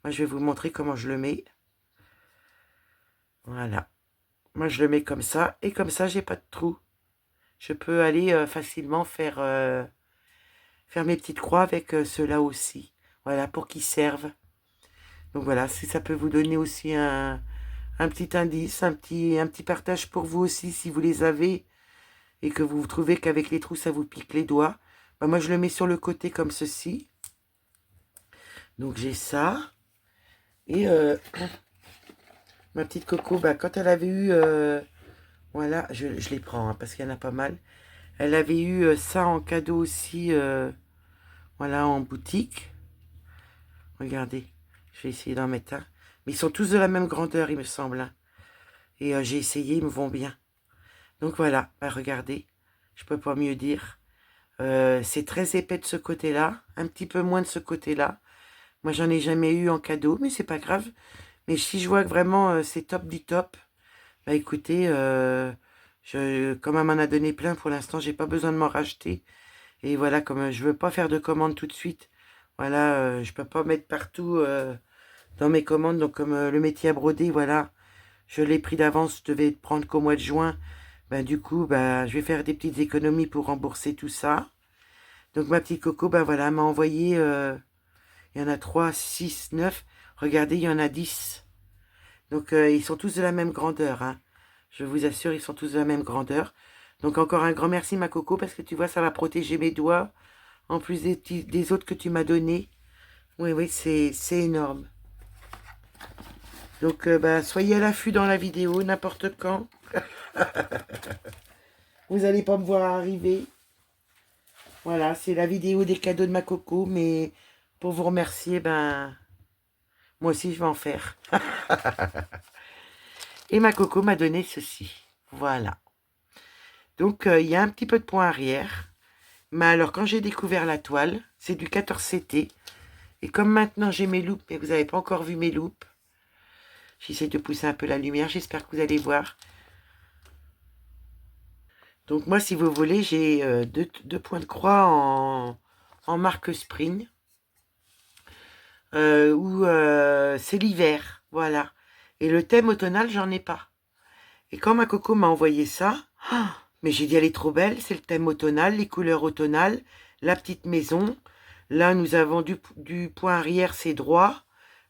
Moi je vais vous montrer comment je le mets. Voilà. Moi je le mets comme ça. Et comme ça j'ai pas de trou. Je peux aller facilement faire mes petites croix avec ceux-là aussi. Voilà, pour qu'ils servent. Donc voilà, si ça peut vous donner aussi un petit indice, un petit partage pour vous aussi, si vous les avez, et que vous trouvez qu'avec les trous, ça vous pique les doigts. Bah, moi, je le mets sur le côté comme ceci. Donc j'ai ça. Et ma petite Coco, bah, quand elle avait eu... voilà, je les prends, hein, parce qu'il y en a pas mal. Elle avait eu ça en cadeau aussi, voilà, en boutique. Regardez, je vais essayer d'en mettre un. Mais ils sont tous de la même grandeur, il me semble. Hein. Et j'ai essayé, ils me vont bien. Donc voilà, bah, regardez, je peux pas mieux dire. C'est très épais de ce côté-là, un petit peu moins de ce côté-là. Moi, j'en ai jamais eu en cadeau, mais c'est pas grave. Mais si je vois que vraiment c'est top du top, bah écoutez, comme elle m'en a donné plein pour l'instant, j'ai pas besoin de m'en racheter. Et voilà, comme je veux pas faire de commandes tout de suite, voilà, je peux pas mettre partout dans mes commandes. Donc comme le métier à broder, voilà, je l'ai pris d'avance, je devais prendre qu'au mois de juin. Ben, du coup, ben, je vais faire des petites économies pour rembourser tout ça. Donc ma petite Coco, ben voilà, m'a envoyé, il y en a 3, 6, 9. Regardez, il y en a 10. Donc ils sont tous de la même grandeur. Hein. Je vous assure, ils sont tous de la même grandeur. Donc encore un grand merci ma Coco, parce que tu vois, ça va protéger mes doigts. En plus des autres que tu m'as donnés. Oui, oui, c'est énorme. Donc ben, soyez à l'affût dans la vidéo, n'importe quand. Vous n'allez pas me voir arriver. Voilà, c'est la vidéo des cadeaux de ma Coco, mais pour vous remercier, ben, moi aussi je vais en faire. Et ma Coco m'a donné ceci. Voilà. Donc, il y a un petit peu de point arrière. Mais alors, quand j'ai découvert la toile, c'est du 14CT. Et comme maintenant j'ai mes loupes, mais vous n'avez pas encore vu mes loupes, j'essaie de pousser un peu la lumière, j'espère que vous allez voir. Donc moi, si vous voulez, j'ai deux points de croix en marque Spring. Où c'est l'hiver, voilà. Et le thème automnal, j'en ai pas. Et quand ma coco m'a envoyé ça, mais j'ai dit, elle est trop belle, c'est le thème automnal, les couleurs automnales, la petite maison. Là, nous avons du point arrière, c'est droit.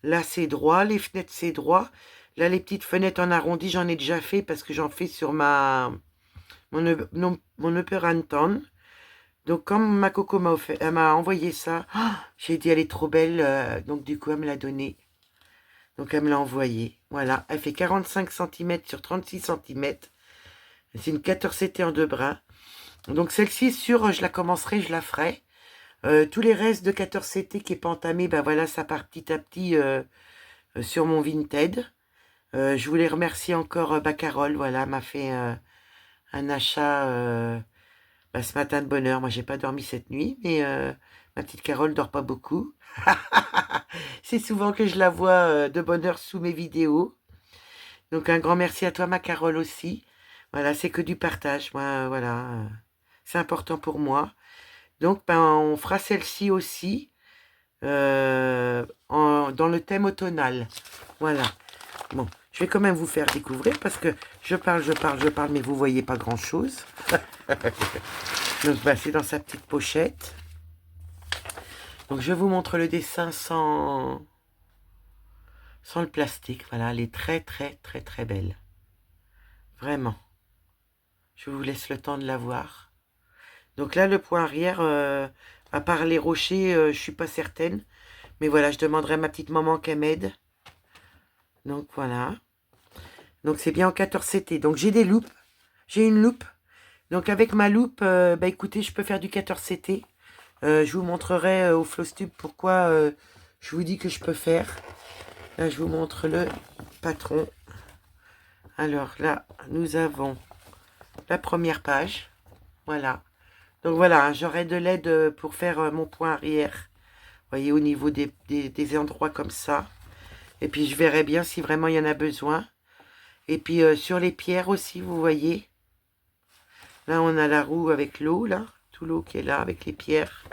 Là, c'est droit, les fenêtres, c'est droit. Là, les petites fenêtres en arrondi, j'en ai déjà fait parce que j'en fais sur mon Upper Anton. Donc, quand ma coco elle m'a envoyé ça, j'ai dit, elle est trop belle. Donc, du coup, elle me l'a donnée. Donc, elle me l'a envoyée. Voilà, elle fait 45 cm sur 36 cm. C'est une 14CT en 2 brins. Donc, celle-ci, je la commencerai, je la ferai. Tous les restes de 14CT qui n'est pas entamé, ben voilà, ça part petit à petit sur mon Vinted. Je voulais remercier encore Carole, voilà, m'a fait un achat ce matin de bonne heure. Moi, j'ai pas dormi cette nuit, mais ma petite Carole dort pas beaucoup. C'est souvent que je la vois de bonne heure sous mes vidéos. Donc, un grand merci à toi, ma Carole, aussi. Voilà, c'est que du partage. Moi, voilà, c'est important pour moi. Donc, on fera celle-ci aussi dans le thème automnal. Voilà. Bon, je vais quand même vous faire découvrir parce que je parle, mais vous voyez pas grand-chose. Donc, c'est dans sa petite pochette. Donc, je vous montre le dessin sans le plastique. Voilà, elle est très, très, très, très belle. Vraiment. Je vous laisse le temps de la voir. Donc là, le point arrière, à part les rochers, je suis pas certaine. Mais voilà, je demanderai à ma petite maman qu'elle m'aide. Donc voilà. Donc c'est bien en 14CT. Donc j'ai des loupes. J'ai une loupe. Donc avec ma loupe, écoutez, je peux faire du 14CT. Je vous montrerai au Flosstube pourquoi je vous dis que je peux faire. Là, je vous montre le patron. Alors là, nous avons la première page. Voilà. Donc voilà, j'aurai de l'aide pour faire mon point arrière. Vous voyez, au niveau des endroits comme ça. Et puis je verrai bien si vraiment il y en a besoin. Et puis sur les pierres aussi, vous voyez. Là, on a la roue avec l'eau, là. Tout l'eau qui est là avec les pierres.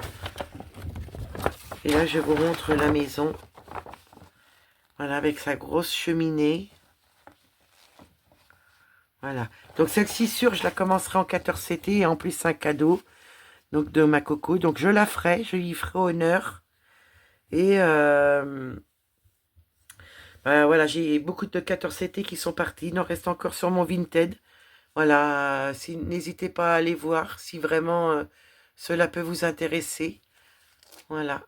Et là, je vous montre la maison. Voilà, avec sa grosse cheminée. Voilà. Donc celle-ci, je la commencerai en 14CT. Et en plus, c'est un cadeau. Donc de ma coco. Donc je la ferai. Je lui ferai honneur. Et voilà, j'ai beaucoup de 14CT qui sont partis. Il en reste encore sur mon Vinted. Voilà, n'hésitez pas à aller voir si vraiment cela peut vous intéresser. Voilà,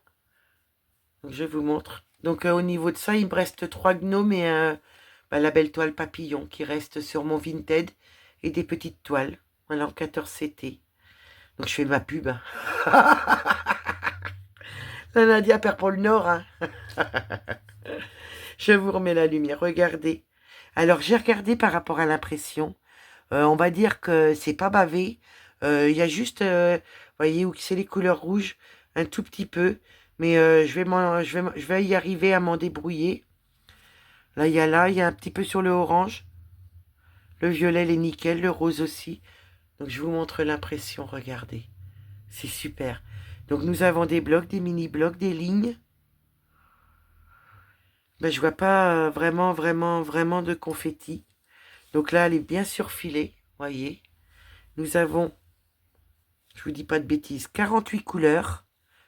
donc je vous montre. Donc au niveau de ça, il me reste 3 gnomes et la belle toile papillon qui reste sur mon Vinted et des petites toiles. Voilà, en 14CT. Donc je fais ma pub. Hein. La Nadia perd pour le Nord. Hein. Je vous remets la lumière, regardez. Alors j'ai regardé par rapport à l'impression. On va dire que c'est pas bavé. Il y a juste, voyez, où c'est les couleurs rouges, un tout petit peu. Mais je vais y arriver à m'en débrouiller. Là, il y a un petit peu sur le orange. Le violet, les nickel, le rose aussi. Donc, je vous montre l'impression, regardez. C'est super. Donc, nous avons des blocs, des mini-blocs, des lignes. Je vois pas vraiment de confetti. Donc là, elle est bien surfilée, voyez. Nous avons, je vous dis pas de bêtises, 48 couleurs.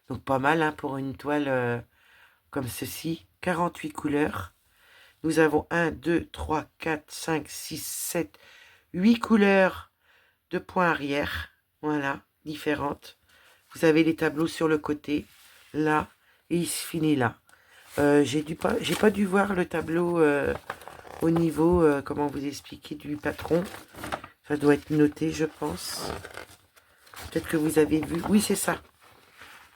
Donc pas mal hein, pour une toile comme ceci. 48 couleurs. Nous avons 1, 2, 3, 4, 5, 6, 7, 8 couleurs de points arrière. Voilà, différentes. Vous avez les tableaux sur le côté, là, et il se finit là. J'ai pas dû voir le tableau au niveau, comment vous expliquer, du patron. Ça doit être noté, je pense. Peut-être que vous avez vu. Oui, c'est ça.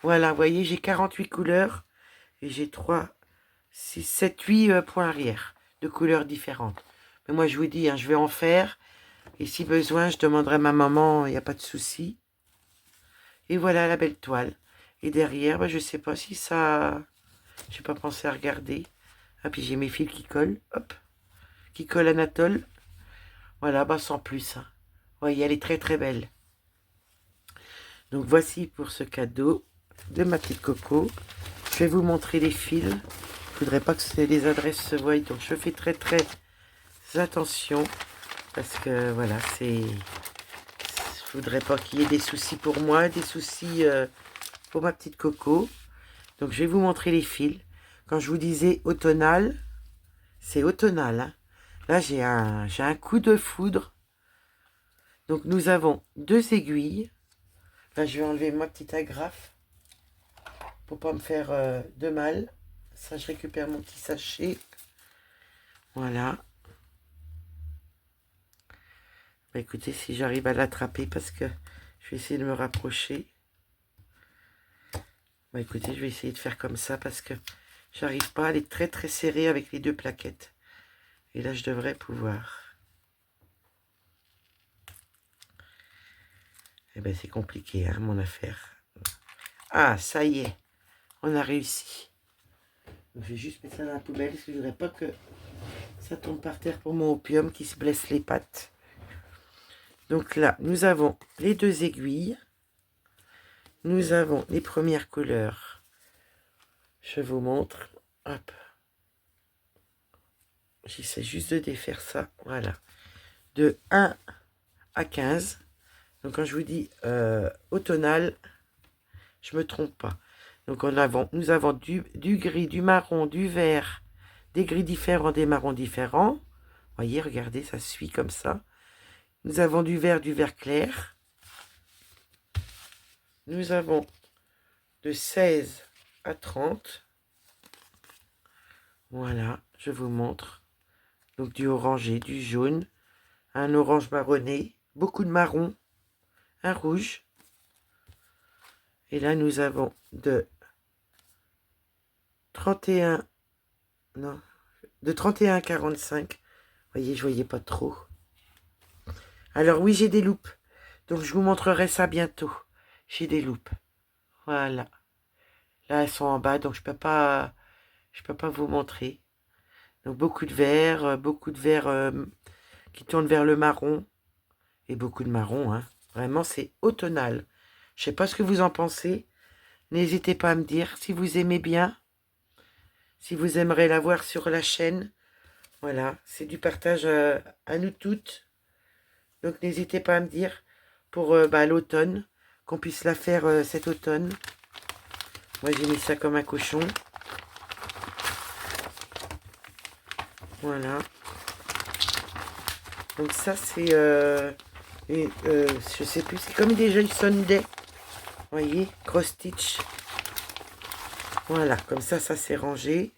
Voilà, vous voyez, j'ai 48 couleurs. Et j'ai 3, 6, 7, 8 points arrière de couleurs différentes. Mais moi, je vous dis, hein, je vais en faire. Et si besoin, je demanderai à ma maman, il n'y a pas de souci. Et voilà la belle toile. Et derrière, je ne sais pas si ça... Je n'ai pas pensé à regarder. Ah, puis j'ai mes fils qui collent. Hop. Qui collent Anatole. Voilà, sans plus. Hein. Vous voyez, elle est très très belle. Donc voici pour ce cadeau. de ma petite Coco. Je vais vous montrer les fils. Il ne faudrait pas que les adresses se voient, donc je fais très très attention. Parce que voilà, je voudrais pas qu'il y ait des soucis pour moi, des soucis pour ma petite Coco. Donc je vais vous montrer les fils. Quand je vous disais automnal, c'est automnal. Hein. Là j'ai un coup de foudre. Donc nous avons 2 aiguilles. Là je vais enlever ma petite agrafe pour pas me faire de mal. Ça, je récupère mon petit sachet. Voilà. Bah, écoutez, si j'arrive à l'attraper, parce que je vais essayer de me rapprocher. Bah, écoutez, je vais essayer de faire comme ça, parce que j'arrive pas à aller très très serré avec les 2 plaquettes. Et là, je devrais pouvoir. Eh ben, c'est compliqué, hein, mon affaire. Ah, ça y est. On a réussi. Donc, je vais juste mettre ça dans la poubelle, parce que je voudrais pas que ça tombe par terre pour mon opium qui se blesse les pattes. Donc là, nous avons les 2 aiguilles. Nous avons les premières couleurs. Je vous montre. Hop. J'essaie juste de défaire ça. Voilà. De 1 à 15. Donc quand je vous dis automnal, je ne me trompe pas. Donc nous avons du gris, du marron, du vert, des gris différents, des marrons différents. Vous voyez, regardez, ça suit comme ça. Nous avons du vert clair. Nous avons de 16 à 30. Voilà, je vous montre. Donc du orangé, du jaune, un orange marronné, beaucoup de marron, un rouge. Et là, nous avons de 31, non, de 31 à 45. Vous voyez, je voyais pas trop. Alors oui, j'ai des loupes. Donc je vous montrerai ça bientôt. J'ai des loupes. Voilà. Là, elles sont en bas, donc je peux pas vous montrer. Donc beaucoup de vert qui tourne vers le marron. Et beaucoup de marron, hein. Vraiment, c'est automnal. Je sais pas ce que vous en pensez. N'hésitez pas à me dire si vous aimez bien. Si vous aimeriez la voir sur la chaîne. Voilà, c'est du partage à nous toutes. Donc n'hésitez pas à me dire pour l'automne, qu'on puisse la faire cet automne. Moi j'ai mis ça comme un cochon. Voilà. Donc ça c'est, je sais plus, c'est comme des jeunes Sunday. Vous voyez, cross stitch. Voilà, comme ça s'est rangé.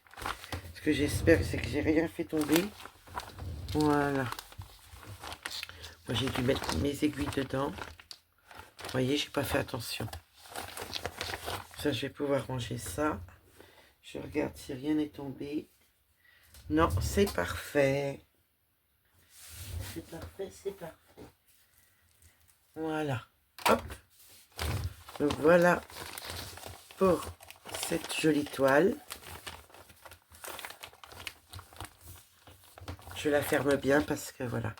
Ce que j'espère, c'est que j'ai rien fait tomber. Voilà. Moi j'ai dû mettre mes aiguilles dedans. Vous voyez, j'ai pas fait attention. Ça, je vais pouvoir ranger ça. Je regarde si rien n'est tombé. Non, c'est parfait. C'est parfait, c'est parfait. Voilà. Hop. Donc voilà pour cette jolie toile. Je la ferme bien parce que voilà.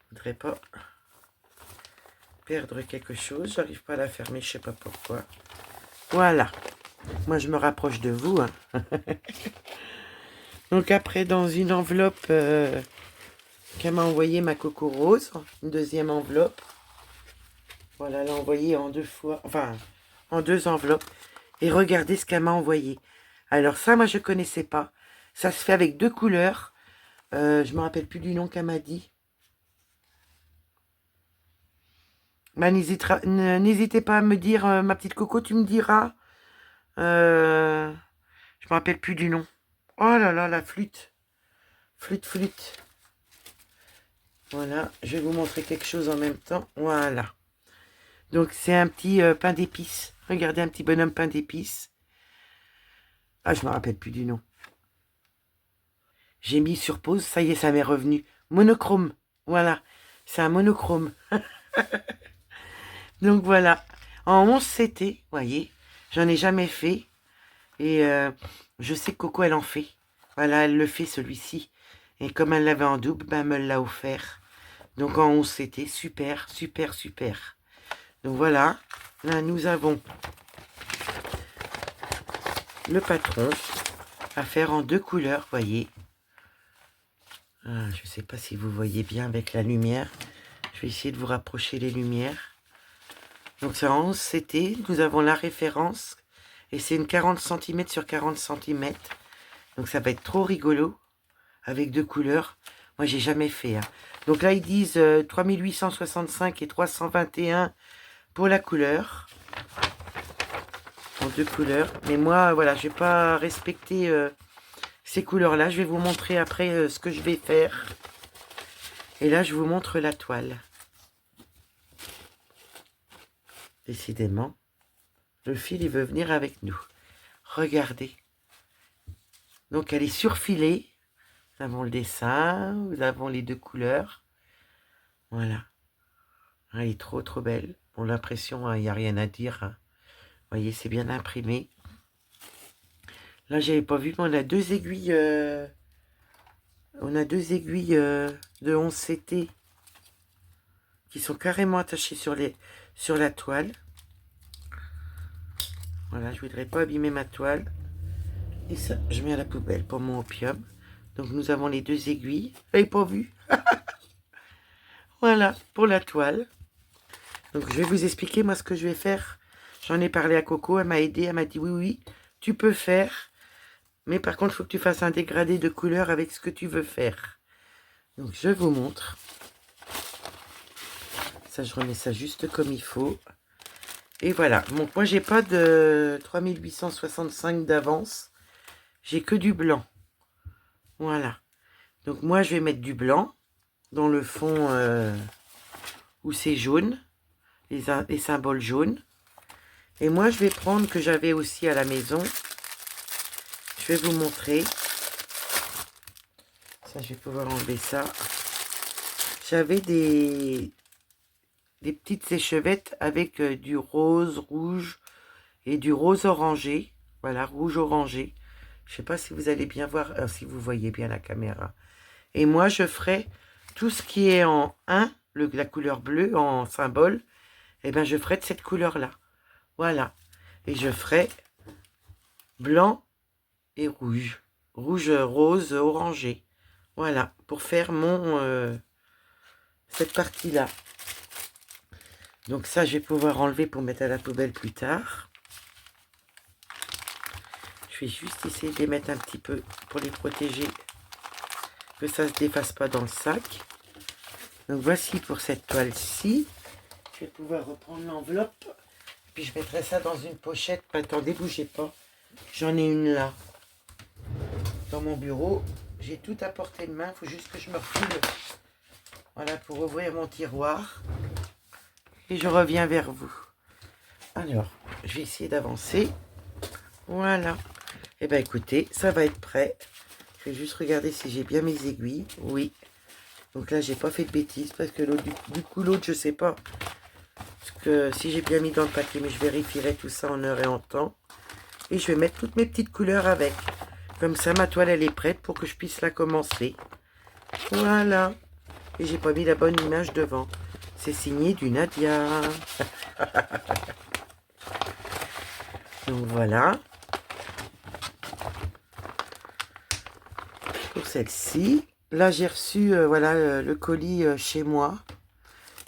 Je ne voudrais pas perdre quelque chose. J'arrive pas à la fermer, je sais pas pourquoi. Voilà. Moi, je me rapproche de vous. Hein. Donc après, dans une enveloppe qu'elle m'a envoyée, ma Coco Rose, une deuxième enveloppe. Voilà, elle a envoyé en 2 fois, enfin, en 2 enveloppes. Et regardez ce qu'elle m'a envoyé. Alors ça, moi, je connaissais pas. Ça se fait avec 2 couleurs. Je me rappelle plus du nom qu'elle m'a dit. Bah, n'hésitez pas à me dire, ma petite Coco, tu me diras. Je me rappelle plus du nom. Oh là là, la flûte. Flûte, flûte. Voilà, je vais vous montrer quelque chose en même temps. Voilà. Donc, c'est un petit pain d'épices. Regardez, un petit bonhomme pain d'épices. Ah, je me rappelle plus du nom. J'ai mis sur pause, ça y est, ça m'est revenu. Monochrome. Voilà, c'est un monochrome. Donc, voilà. En 11 CT, vous voyez, j'en ai jamais fait. Et je sais que Coco, elle en fait. Voilà, elle le fait, celui-ci. Et comme elle l'avait en double, ben, elle me l'a offert. Donc en 11 CT, super, super, super. Donc voilà, là nous avons le patron à faire en 2 couleurs, voyez. Je ne sais pas si vous voyez bien avec la lumière. Je vais essayer de vous rapprocher les lumières. Donc c'est en 11 CT, nous avons la référence. Et c'est une 40 cm sur 40 cm. Donc ça va être trop rigolo. Avec 2 couleurs. Moi j'ai jamais fait. Donc là ils disent 3865 et 321 pour la couleur. En 2 couleurs. Mais moi voilà, je vais pas respecter ces couleurs là. Je vais vous montrer après ce que je vais faire. Et là je vous montre la toile. Décidément, le fil il veut venir avec nous. Regardez. Donc elle est surfilée. Nous avons le dessin, nous avons les 2 couleurs. Voilà. Elle est trop trop belle. Bon, l'impression, il n'y a rien à dire. Vous voyez, c'est bien imprimé. Là, j'avais pas vu, mais on a 2 aiguilles. On a 2 aiguilles de 11 CT qui sont carrément attachées sur la toile. Voilà, je voudrais pas abîmer ma toile. Et ça, je mets à la poubelle pour mon opium. Donc nous avons les 2 aiguilles. Vous n'avez pas vu? Voilà, pour la toile. Donc je vais vous expliquer moi ce que je vais faire. J'en ai parlé à Coco, elle m'a aidé, elle m'a dit oui, tu peux faire. Mais par contre, il faut que tu fasses un dégradé de couleur avec ce que tu veux faire. Donc je vous montre. Ça, je remets ça juste comme il faut. Et voilà. Donc moi, j'ai pas de 3865 d'avance. J'ai que du blanc. Voilà. Donc moi, je vais mettre du blanc dans le fond où c'est jaune. Les symboles jaunes. Et moi, je vais prendre, que j'avais aussi à la maison. Je vais vous montrer. Ça, je vais pouvoir enlever ça. J'avais des petites échevettes avec du rose, rouge et du rose orangé. Voilà, rouge orangé. Je ne sais pas si vous allez bien voir, si vous voyez bien la caméra. Et moi, je ferai tout ce qui est en 1, la couleur bleue en symbole. Et bien, je ferai de cette couleur-là. Voilà. Et je ferai blanc et rouge. Rouge, rose, orangé. Voilà. Pour faire cette partie-là. Donc ça, je vais pouvoir enlever pour mettre à la poubelle plus tard. Je vais juste essayer de les mettre un petit peu pour les protéger. Que ça ne se défasse pas dans le sac. Donc voici pour cette toile-ci. Je vais pouvoir reprendre l'enveloppe. Puis je mettrai ça dans une pochette. Attendez, bougez pas. J'en ai une là. Dans mon bureau. J'ai tout à portée de main. Il faut juste que je me refile. Voilà, pour ouvrir mon tiroir. Et je reviens vers vous. Alors, je vais essayer d'avancer. Voilà. Et bien écoutez, ça va être prêt. Je vais juste regarder si j'ai bien mes aiguilles. Oui. Donc là, j'ai pas fait de bêtises parce que l'autre, du coup, l'autre, je sais pas. Parce que si j'ai bien mis dans le papier, mais je vérifierai tout ça en heure et en temps. Et je vais mettre toutes mes petites couleurs avec. Comme ça, ma toile, elle est prête pour que je puisse la commencer. Voilà. Et j'ai pas mis la bonne image devant. C'est signé du Nadia. Donc voilà. Pour celle-ci. Là, j'ai reçu voilà, le colis chez moi.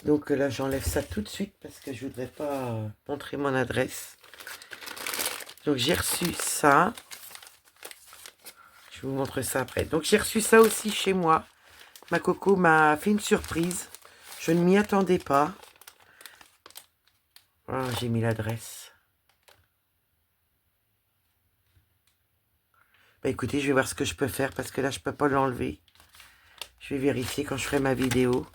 Donc là, j'enlève ça tout de suite parce que je voudrais pas montrer mon adresse. Donc j'ai reçu ça. Je vous montre ça après. Donc j'ai reçu ça aussi chez moi. Ma Coco m'a fait une surprise. Je ne m'y attendais pas. Voilà, j'ai mis l'adresse. Bah écoutez, je vais voir ce que je peux faire parce que là, je peux pas l'enlever. Je vais vérifier quand je ferai ma vidéo.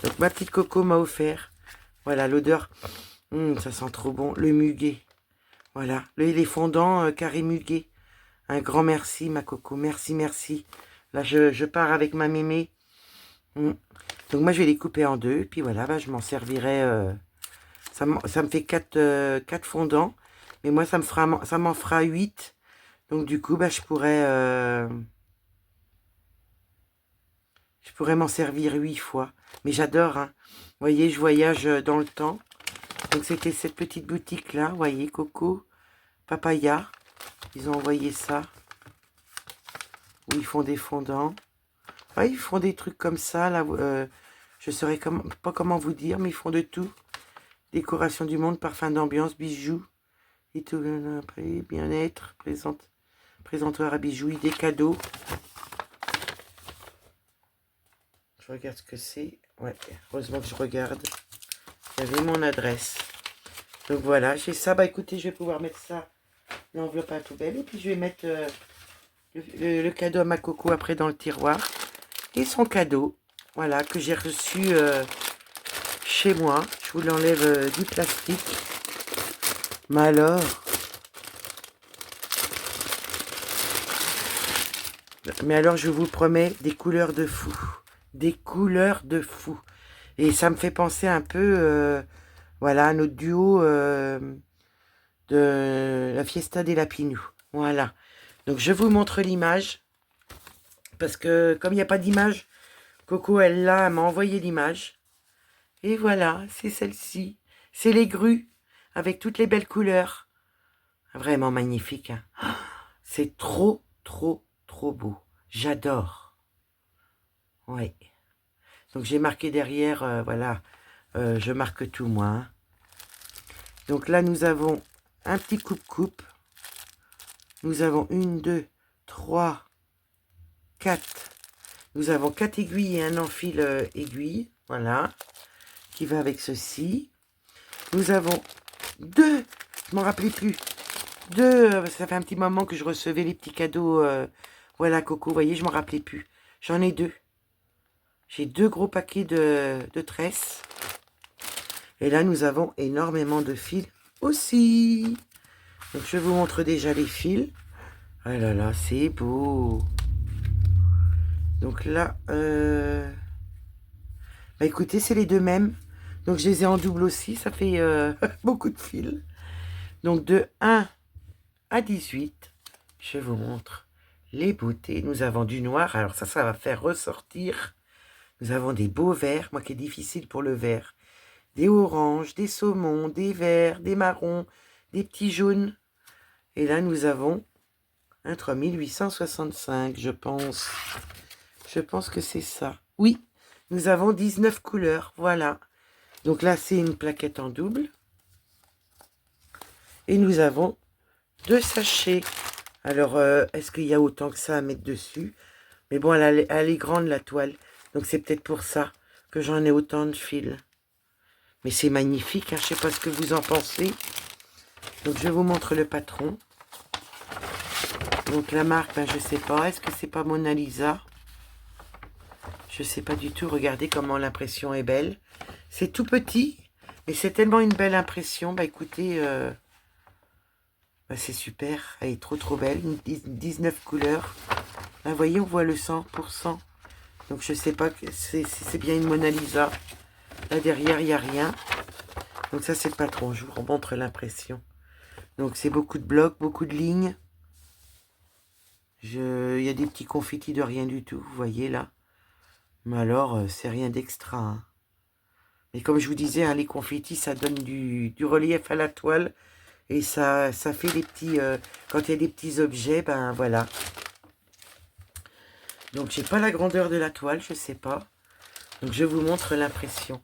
Donc ma petite Coco m'a offert. Voilà, l'odeur. Ça sent trop bon. Le muguet. Voilà, les fondants carré muguet. Un grand merci, ma Coco. Merci, merci. Là, je pars avec ma mémé. Donc moi, je vais les couper en 2. Puis voilà, bah, je m'en servirai. Ça me fait 4 fondants. Mais moi, ça m'en fera 8. Donc du coup, bah, je pourrais m'en servir 8 fois. Mais j'adore, hein. Vous voyez, je voyage dans le temps. Donc c'était cette petite boutique-là, vous voyez, Coco, Papaya. Ils ont envoyé ça. Où ils font des fondants. Ouais, ils font des trucs comme ça, là. Je ne saurais pas comment vous dire, mais ils font de tout. Décoration du monde, parfum d'ambiance, bijoux. Et tout, après, bien-être, présentoir à bijoux, des cadeaux. Je regarde ce que c'est. Ouais, heureusement que je regarde. Il y avait mon adresse. Donc voilà, j'ai ça. Bah écoutez, je vais pouvoir mettre ça dans l'enveloppe à la poubelle. Et puis je vais mettre le cadeau à ma coco après dans le tiroir. Et son cadeau, voilà, que j'ai reçu chez moi. Je vous l'enlève du plastique. Mais alors... Mais alors, je vous promets, des couleurs de fou. Des couleurs de fou. Et ça me fait penser un peu, voilà, à notre duo de la Fiesta des Lapinous. Voilà. Donc, je vous montre l'image. Parce que, comme il n'y a pas d'image, Coco, elle m'a envoyé l'image. Et voilà, c'est celle-ci. C'est les grues, avec toutes les belles couleurs. Vraiment magnifique. Hein. C'est trop, trop, trop beau. J'adore. Oui. Donc j'ai marqué derrière, voilà, je marque tout moi. Hein. Donc là nous avons un petit coupe-coupe. Nous avons 1, 2, 3, 4. Nous avons 4 aiguilles et un enfil aiguille. Voilà. Qui va avec ceci. Nous avons 2. Je m'en rappelais plus. 2. Ça fait un petit moment que je recevais les petits cadeaux. Voilà Coco, vous voyez, je m'en rappelais plus. J'en ai 2. J'ai 2 gros paquets de tresses. Et là, nous avons énormément de fils aussi. Donc, je vous montre déjà les fils. Ah là là, c'est beau. Donc là, bah écoutez, c'est les 2 mêmes. Donc, je les ai en double aussi. Ça fait beaucoup de fils. Donc, de 1 à 18, je vous montre les beautés. Nous avons du noir. Alors ça va faire ressortir. Nous avons des beaux verts. Moi qui est difficile pour le vert. Des oranges, des saumons, des verts, des marrons, des petits jaunes. Et là, nous avons un 3865, je pense. Je pense que c'est ça. Oui, nous avons 19 couleurs, voilà. Donc là, c'est une plaquette en double. Et nous avons 2 sachets. Alors, est-ce qu'il y a autant que ça à mettre dessus? Mais bon, elle est grande, la toile. Donc, c'est peut-être pour ça que j'en ai autant de fils. Mais c'est magnifique, hein, je ne sais pas ce que vous en pensez. Donc je vous montre le patron. Donc la marque, ben, je ne sais pas. Est-ce que c'est pas Mona Lisa? Je ne sais pas du tout. Regardez comment l'impression est belle. C'est tout petit, mais c'est tellement une belle impression. Bah écoutez, bah, c'est super. Elle est trop trop belle. 19 couleurs. Là, vous voyez, on voit le 100%. Donc je ne sais pas si c'est bien une Mona Lisa. Là derrière, il n'y a rien. Donc ça, c'est le patron. Je vous remontre l'impression. Donc c'est beaucoup de blocs, beaucoup de lignes. Il y a des petits confettis de rien du tout, vous voyez là. Mais alors, c'est rien d'extra. Hein. Mais comme je vous disais, hein, les confettis, ça donne du relief à la toile. Et ça fait des petits... quand il y a des petits objets, ben voilà. Donc j'ai pas la grandeur de la toile, je sais pas. Donc je vous montre l'impression.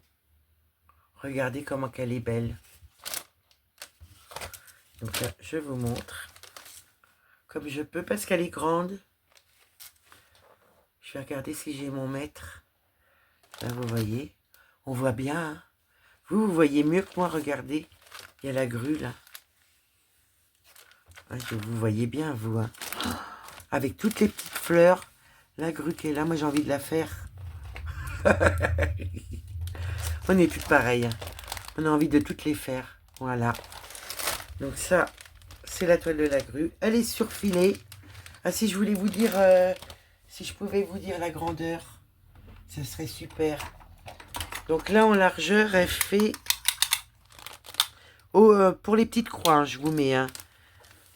Regardez comment qu'elle est belle. Donc là, je vous montre. Comme je peux, parce qu'elle est grande. Je vais regarder si j'ai mon mètre. Là, vous voyez. On voit bien. Hein. Vous voyez mieux que moi, regardez. Il y a la grue, là. Ah, vous voyez bien, vous. Hein. Avec toutes les petites fleurs. La grue qui est là, moi, j'ai envie de la faire. On n'est plus pareil. Hein. On a envie de toutes les faire. Voilà. Donc ça, c'est la toile de la grue. Elle est surfilée. Ah, si je voulais vous dire... si je pouvais vous dire la grandeur, ça serait super. Donc là, en largeur, elle fait... Oh, pour les petites croix, hein, je vous mets. Hein.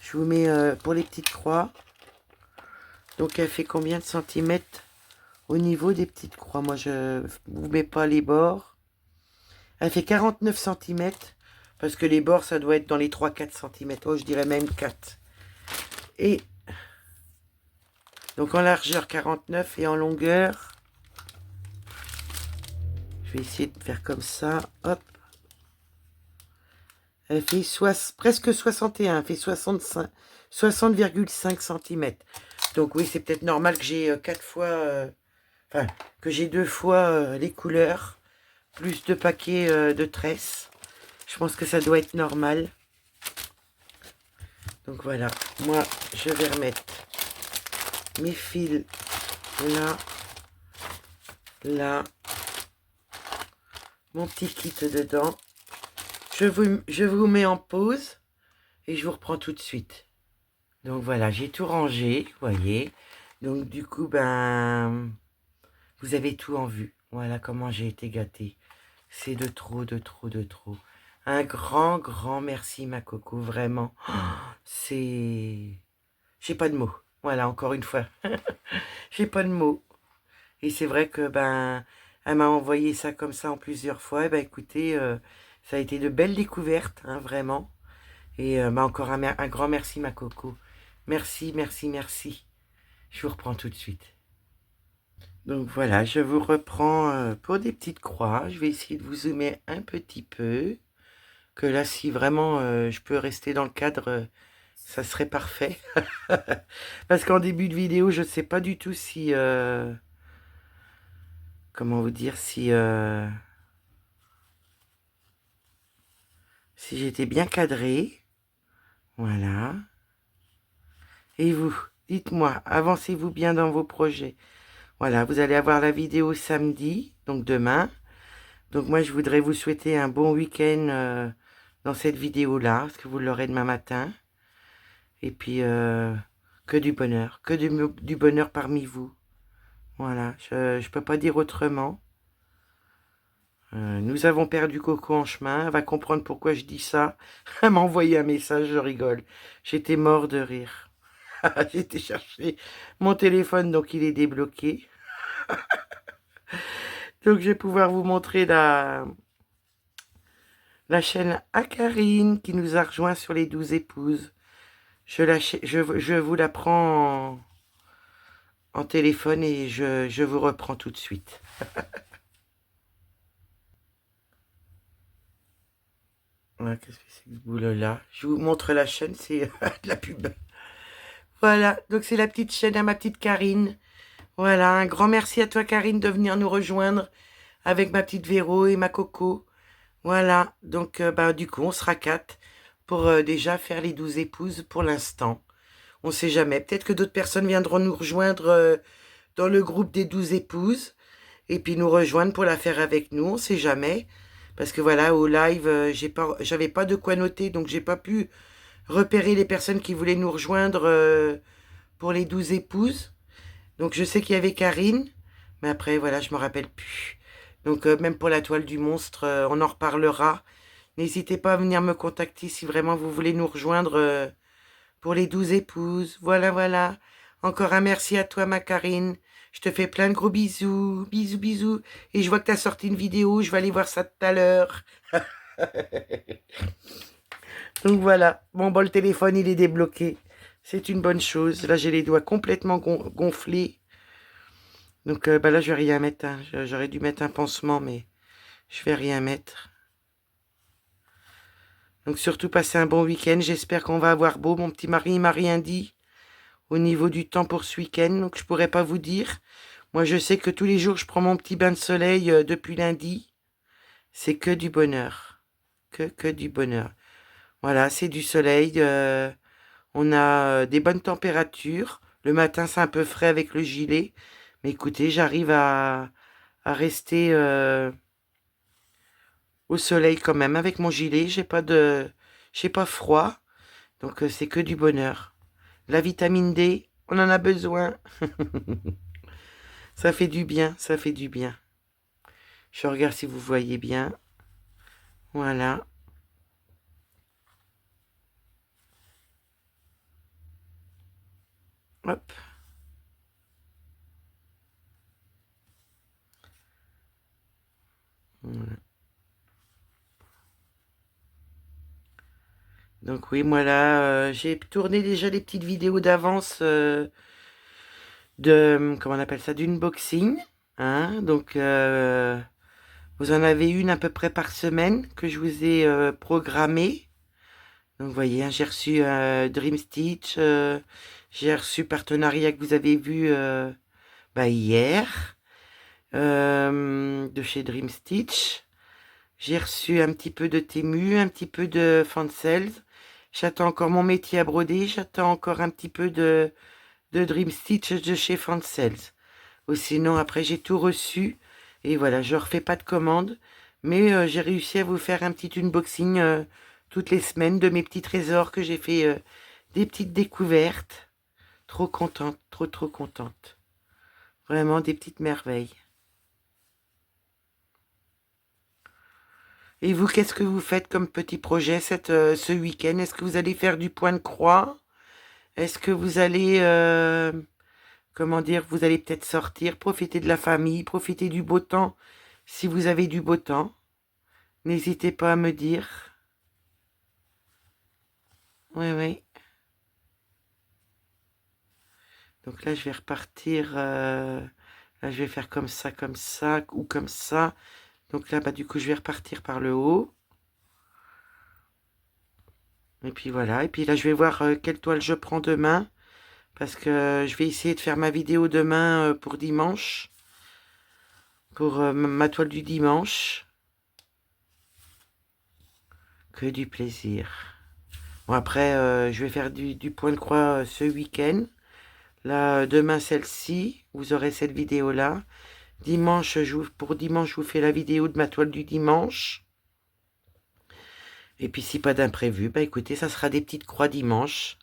Je vous mets pour les petites croix. Donc, elle fait combien de centimètres au niveau des petites croix? Moi, je ne vous mets pas les bords. Elle fait 49 centimètres. Parce que les bords, ça doit être dans les 3-4 centimètres. Oh, je dirais même 4. Et donc en largeur 49 et en longueur, je vais essayer de faire comme ça, hop. Elle fait presque 61, elle fait 65, 60,5 cm. Donc oui, c'est peut-être normal que j'ai 4 fois, enfin, que j'ai 2 fois les couleurs, plus 2 paquets de tresses. Je pense que ça doit être normal. Donc voilà, moi je vais remettre mes fils là, là, mon petit kit dedans. Je vous mets en pause et je vous reprends tout de suite. Donc voilà, j'ai tout rangé, vous voyez. Donc du coup, ben, vous avez tout en vue. Voilà comment j'ai été gâtée. C'est de trop, de trop, de trop. Un grand, grand merci, ma coco, vraiment. Oh, c'est... J'ai pas de mots. Voilà, encore une fois. J'ai pas de mots. Et c'est vrai que, ben, elle m'a envoyé ça comme ça en plusieurs fois. Et ben, écoutez, ça a été de belles découvertes, hein, vraiment. Et ben, encore un grand merci, ma coco. Merci, merci, merci. Je vous reprends tout de suite. Donc voilà, je vous reprends pour des petites croix. Je vais essayer de vous zoomer un petit peu. Que là, si vraiment je peux rester dans le cadre, ça serait parfait. Parce qu'en début de vidéo, je ne sais pas du tout si... comment vous dire, si j'étais bien cadrée. Voilà. Et vous, dites-moi, avancez-vous bien dans vos projets. Voilà, vous allez avoir la vidéo samedi, donc demain. Donc moi, je voudrais vous souhaiter un bon week-end dans cette vidéo-là, parce que vous l'aurez demain matin. Et puis, que du bonheur, que du bonheur parmi vous. Voilà, je ne peux pas dire autrement. Nous avons perdu Coco en chemin. Elle va comprendre pourquoi je dis ça. Elle m'a envoyé un message, je rigole. J'étais mort de rire. J'ai été chercher mon téléphone, donc il est débloqué. Donc je vais pouvoir vous montrer la chaîne Akarine qui nous a rejoint sur les 12 épouses. Je vous la prends en téléphone et je vous reprends tout de suite. Voilà, qu'est-ce que c'est que ce boulot-là? Je vous montre la chaîne, c'est de la pub. Voilà, donc c'est la petite chaîne à ma petite Karine. Voilà, un grand merci à toi Karine de venir nous rejoindre avec ma petite Véro et ma Coco. Voilà, donc bah, du coup on sera 4 pour déjà faire les 12 épouses pour l'instant. On sait jamais, peut-être que d'autres personnes viendront nous rejoindre dans le groupe des 12 épouses et puis nous rejoindre pour la faire avec nous, on sait jamais. Parce que voilà, au live, j'avais pas de quoi noter, donc j'ai pas pu repérer les personnes qui voulaient nous rejoindre pour les 12 épouses. Donc je sais qu'il y avait Karine, mais après, voilà, je me rappelle plus. Donc même pour la toile du monstre, on en reparlera. N'hésitez pas à venir me contacter si vraiment vous voulez nous rejoindre pour les 12 épouses. Voilà, voilà. Encore un merci à toi, ma Karine. Je te fais plein de gros bisous. Bisous, bisous. Et je vois que tu as sorti une vidéo. Je vais aller voir ça tout à l'heure. Donc voilà. Bon, le téléphone, il est débloqué. C'est une bonne chose. Là, j'ai les doigts complètement gonflés. Donc bah là, je vais rien mettre. Hein. J'aurais dû mettre un pansement, mais je vais rien mettre. Donc surtout, passez un bon week-end. J'espère qu'on va avoir beau. Mon petit mari, il m'a rien dit au niveau du temps pour ce week-end. Donc je pourrais pas vous dire. Moi, je sais que tous les jours, je prends mon petit bain de soleil depuis lundi. C'est que du bonheur. Que du bonheur. Voilà, c'est du soleil. On a des bonnes températures. Le matin, c'est un peu frais avec le gilet. Mais écoutez, j'arrive à rester au soleil quand même avec mon gilet. J'ai pas froid. Donc, c'est que du bonheur. La vitamine D, on en a besoin. Ça fait du bien, ça fait du bien. Je regarde si vous voyez bien. Voilà. Hop. Voilà. Donc oui, moi là, j'ai tourné déjà les petites vidéos d'avance de, comment on appelle ça, d'unboxing. Hein, donc vous en avez une à peu près par semaine que je vous ai programmée. Donc vous voyez, hein, j'ai reçu Dream Stitch, j'ai reçu Partenariat que vous avez vu hier, de chez Dream Stitch. J'ai reçu un petit peu de Temu, un petit peu de Fansels. J'attends encore mon métier à broder. J'attends encore un petit peu de Dream Stitch de chez Fansels. Ou sinon, après, j'ai tout reçu. Et voilà, je ne refais pas de commande. Mais j'ai réussi à vous faire un petit unboxing toutes les semaines de mes petits trésors que j'ai fait des petites découvertes. Trop contente, trop contente. Vraiment des petites merveilles. Et vous, qu'est-ce que vous faites comme petit projet ce week-end? Est-ce que vous allez faire du point de croix? Est-ce que vous allez, comment dire, vous allez peut-être sortir, profiter de la famille, profiter du beau temps, si vous avez du beau temps? N'hésitez pas à me dire. Oui, oui. Donc là, je vais repartir. Là, je vais faire comme ça, ou comme ça. Donc là, bah, du coup, je vais repartir par le haut. Et puis voilà. Et puis là, je vais voir quelle toile je prends demain. Parce que je vais essayer de faire ma vidéo demain pour dimanche. Pour ma toile du dimanche. Que du plaisir. Bon, après, je vais faire du point de croix ce week-end. Là, demain, celle-ci. Vous aurez cette vidéo-là. Dimanche, pour dimanche, je vous fais la vidéo de ma toile du dimanche. Et puis, si pas d'imprévu, bah écoutez, ça sera des petites croix dimanche.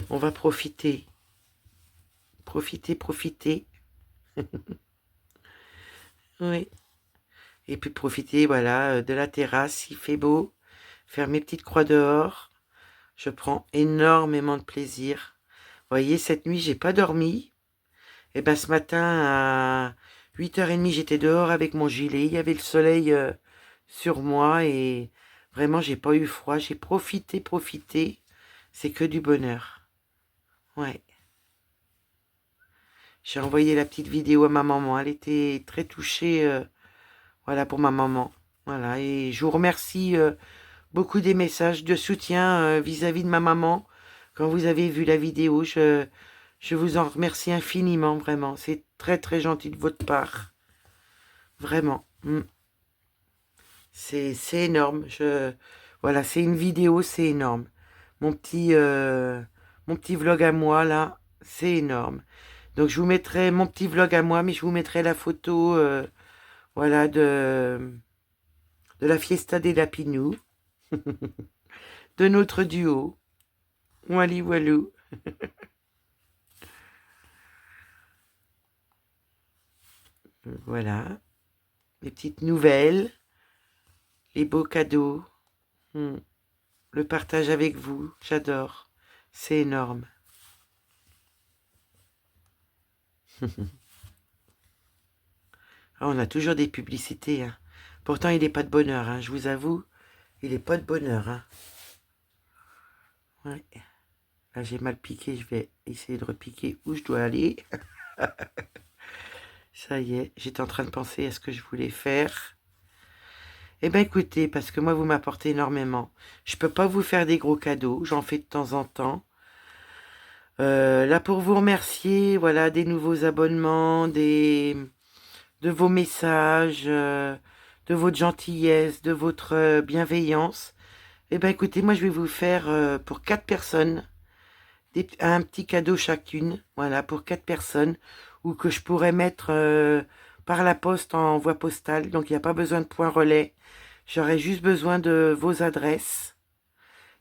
On va profiter. Profiter. Oui. Et puis profiter, voilà, de la terrasse, il fait beau. Faire mes petites croix dehors. Je prends énormément de plaisir. Vous voyez, cette nuit, j'ai pas dormi. Et ben ce matin, à 8h30, j'étais dehors avec mon gilet. Il y avait le soleil sur moi et vraiment, j'ai pas eu froid. J'ai profité. C'est que du bonheur. Ouais. J'ai envoyé la petite vidéo à ma maman. Elle était très touchée, voilà, pour ma maman. Voilà, et je vous remercie beaucoup des messages de soutien vis-à-vis de ma maman. Quand vous avez vu la vidéo, je vous en remercie infiniment, vraiment. C'est très gentil de votre part. Vraiment. C'est énorme. Voilà, c'est une vidéo, c'est énorme. Mon petit vlog à moi, là, c'est énorme. Donc, je vous mettrai mon petit vlog à moi, mais je vous mettrai la photo, voilà, de la Fiesta des Lapinous, de notre duo. Wally Walou. Voilà, les petites nouvelles, les beaux cadeaux, le partage avec vous, j'adore, c'est énorme. Ah, on a toujours des publicités, hein. Pourtant, il n'est pas de bonheur, hein, je vous avoue, il n'est pas de bonheur. Hein. Ouais. Là, j'ai mal piqué, je vais essayer de repiquer où je dois aller. Ça y est, j'étais en train de penser à ce que je voulais faire. Eh bien, écoutez, parce que moi, vous m'apportez énormément. Je peux pas vous faire des gros cadeaux, j'en fais de temps en temps. Là, pour vous remercier, voilà, des nouveaux abonnements, de vos messages, de votre gentillesse, de votre bienveillance. Eh bien, écoutez, moi, je vais vous faire pour 4 personnes un petit cadeau chacune, voilà, pour 4 personnes, ou que je pourrais mettre par la poste en envoi postal. Donc, il n'y a pas besoin de point relais. J'aurai juste besoin de vos adresses.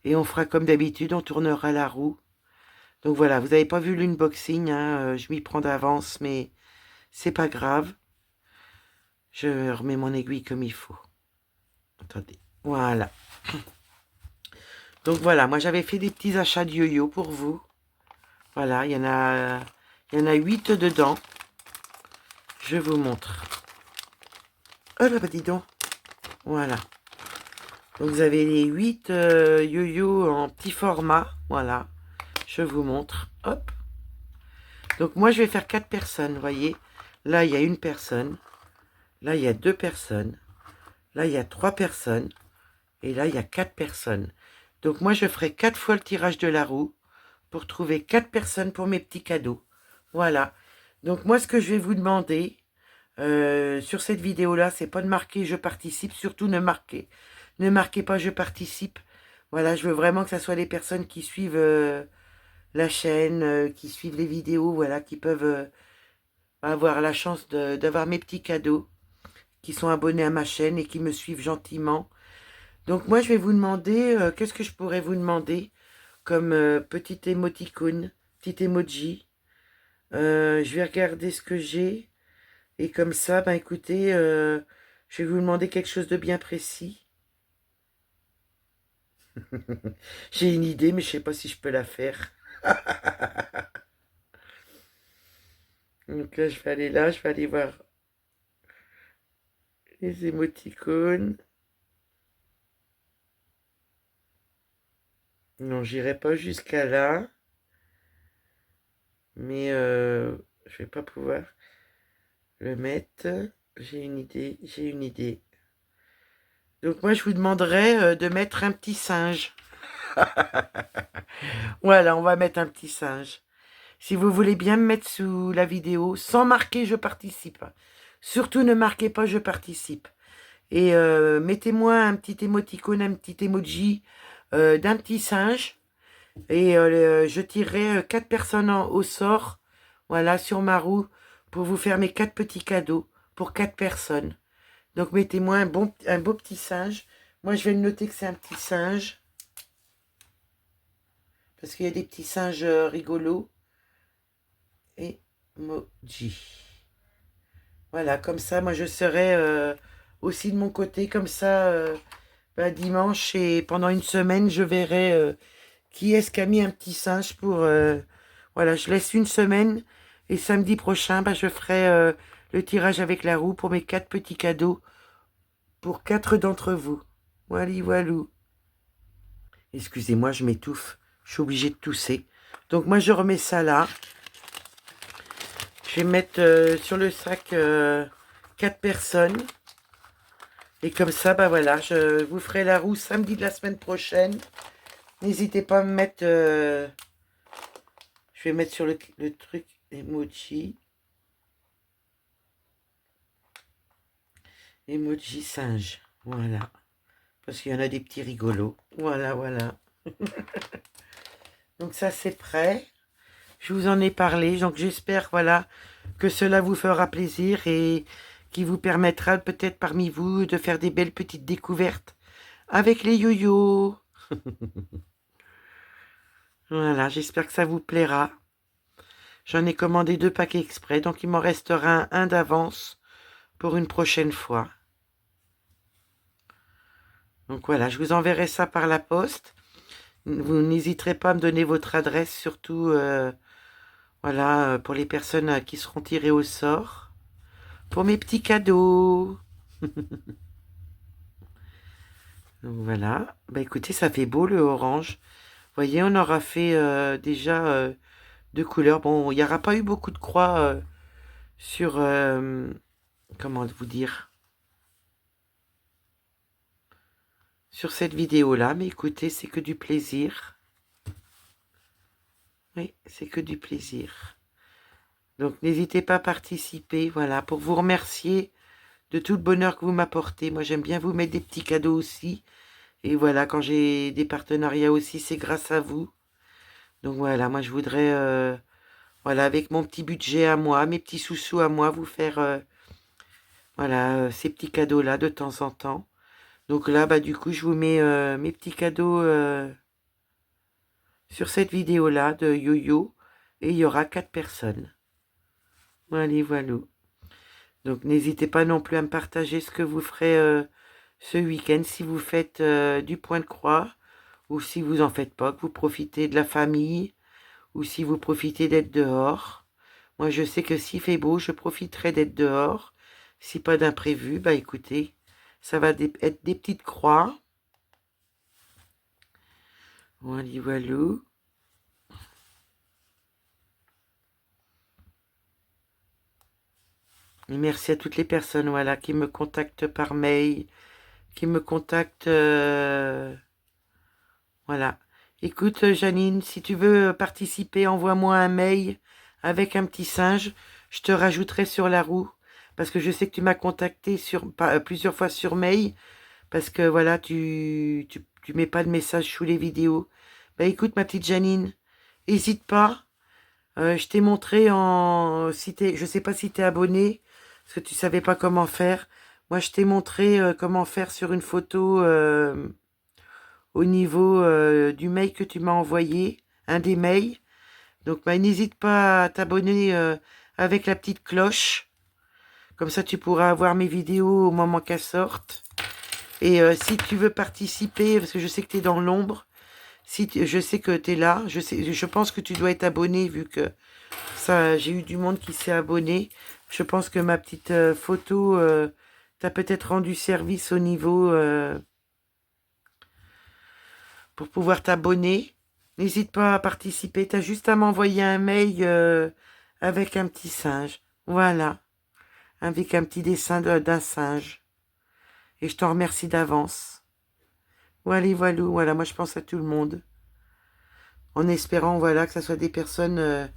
Et on fera comme d'habitude, on tournera la roue. Donc voilà, vous n'avez pas vu l'unboxing, hein, je m'y prends d'avance, mais c'est pas grave. Je remets mon aiguille comme il faut. Attendez, voilà. Donc voilà, moi j'avais fait des petits achats de yo-yo pour vous. Voilà, il y en a 8 dedans. Je vous montre. Oh là, bah dis donc. Voilà. Donc vous avez les 8 yo-yo en petit format. Voilà, je vous montre. Hop. Donc moi je vais faire 4 personnes, vous voyez. Là il y a une personne. Là il y a 2 personnes. Là il y a 3 personnes. Et là il y a 4 personnes. Donc moi je ferai 4 fois le tirage de la roue pour trouver 4 personnes pour mes petits cadeaux. Voilà. Donc moi ce que je vais vous demander sur cette vidéo-là, c'est pas de marquer je participe, surtout ne marquez pas je participe. Voilà, je veux vraiment que ce soit les personnes qui suivent la chaîne, qui suivent les vidéos, voilà, qui peuvent avoir la chance d'avoir mes petits cadeaux, qui sont abonnés à ma chaîne et qui me suivent gentiment. Donc moi, je vais vous demander, qu'est-ce que je pourrais vous demander comme petit émoticône, petit emoji. Je vais regarder ce que j'ai. Et comme ça, ben écoutez, je vais vous demander quelque chose de bien précis. J'ai une idée, mais je sais pas si je peux la faire. Donc là, je vais aller voir les émoticônes. Non, j'irai pas jusqu'à là. Mais je vais pas pouvoir le mettre. J'ai une idée, j'ai une idée. Donc moi, je vous demanderais de mettre un petit singe. Voilà, on va mettre un petit singe. Si vous voulez bien me mettre sous la vidéo, sans marquer je participe. Surtout ne marquez pas je participe. Et mettez-moi un petit émoticône, un petit emoji d'un petit singe. Et je tirerai 4 personnes au sort, voilà, sur ma roue, pour vous faire mes 4 petits cadeaux, pour 4 personnes. Donc mettez-moi un beau petit singe. Moi je vais le noter que c'est un petit singe. Parce qu'il y a des petits singes rigolos. Emoji. Voilà, comme ça, moi je serai aussi de mon côté, comme ça, ben, dimanche et pendant une semaine, je verrai qui est-ce qui a mis un petit singe pour... voilà, je laisse une semaine et samedi prochain, ben, je ferai le tirage avec la roue pour mes 4 petits cadeaux pour 4 d'entre vous. Wally walou. Excusez-moi, je m'étouffe. Je suis obligée de tousser. Donc moi, je remets ça là. Je vais mettre sur le sac 4 personnes. Et comme ça, bah voilà, je vous ferai la roue samedi de la semaine prochaine. N'hésitez pas à me mettre... je vais mettre sur le truc emoji. Emoji singe. Voilà. Parce qu'il y en a des petits rigolos. Voilà, voilà. Donc ça, c'est prêt. Je vous en ai parlé. Donc j'espère, voilà, que cela vous fera plaisir et qui vous permettra peut-être parmi vous de faire des belles petites découvertes avec les yo-yo. Voilà, j'espère que ça vous plaira. J'en ai commandé 2 paquets exprès, donc il m'en restera un d'avance pour une prochaine fois. Donc voilà, je vous enverrai ça par la poste. Vous n'hésiterez pas à me donner votre adresse, surtout voilà, pour les personnes qui seront tirées au sort. Pour mes petits cadeaux. Donc voilà. Bah écoutez, ça fait beau le orange. Vous voyez, on aura fait déjà 2 couleurs. Bon, il n'y aura pas eu beaucoup de croix sur... comment vous dire, sur cette vidéo-là. Mais écoutez, c'est que du plaisir. Oui, c'est que du plaisir. Donc n'hésitez pas à participer, voilà, pour vous remercier de tout le bonheur que vous m'apportez. Moi, j'aime bien vous mettre des petits cadeaux aussi. Et voilà, quand j'ai des partenariats aussi, c'est grâce à vous. Donc voilà, moi, je voudrais, voilà, avec mon petit budget à moi, mes petits sous-sous à moi, vous faire, voilà, ces petits cadeaux-là de temps en temps. Donc là, bah du coup, je vous mets mes petits cadeaux sur cette vidéo-là de yo-yo. Et il y aura 4 personnes. Voilà, voilà. Donc n'hésitez pas non plus à me partager ce que vous ferez ce week-end, si vous faites du point de croix, ou si vous en faites pas, que vous profitez de la famille, ou si vous profitez d'être dehors. Moi je sais que s'il fait beau, je profiterai d'être dehors. Si pas d'imprévu, bah écoutez, ça va être des petites croix. Voilà, voilou. Et merci à toutes les personnes, voilà, qui me contactent par mail, qui me contactent, voilà. Écoute, Janine, si tu veux participer, envoie-moi un mail avec un petit singe. Je te rajouterai sur la roue. Parce que je sais que tu m'as contacté plusieurs fois sur mail. Parce que voilà, tu mets pas de message sous les vidéos. Bah écoute, ma petite Janine, hésite pas. Je t'ai montré je sais pas si t'es abonné, parce que tu savais pas comment faire. Moi, je t'ai montré comment faire sur une photo au niveau du mail que tu m'as envoyé, un des mails. Donc, bah, n'hésite pas à t'abonner avec la petite cloche. Comme ça, tu pourras avoir mes vidéos au moment qu'elles sortent. Et si tu veux participer, parce que je sais que tu es dans l'ombre, je sais que tu es là, je pense que tu dois être abonné vu que ça, j'ai eu du monde qui s'est abonné. Je pense que ma petite photo t'a peut-être rendu service au niveau pour pouvoir t'abonner. N'hésite pas à participer. T'as juste à m'envoyer un mail avec un petit singe. Voilà. Avec un petit dessin d'un singe. Et je t'en remercie d'avance. Voilà, voilà, voilà. Moi, je pense à tout le monde. En espérant, voilà, que ce soit des personnes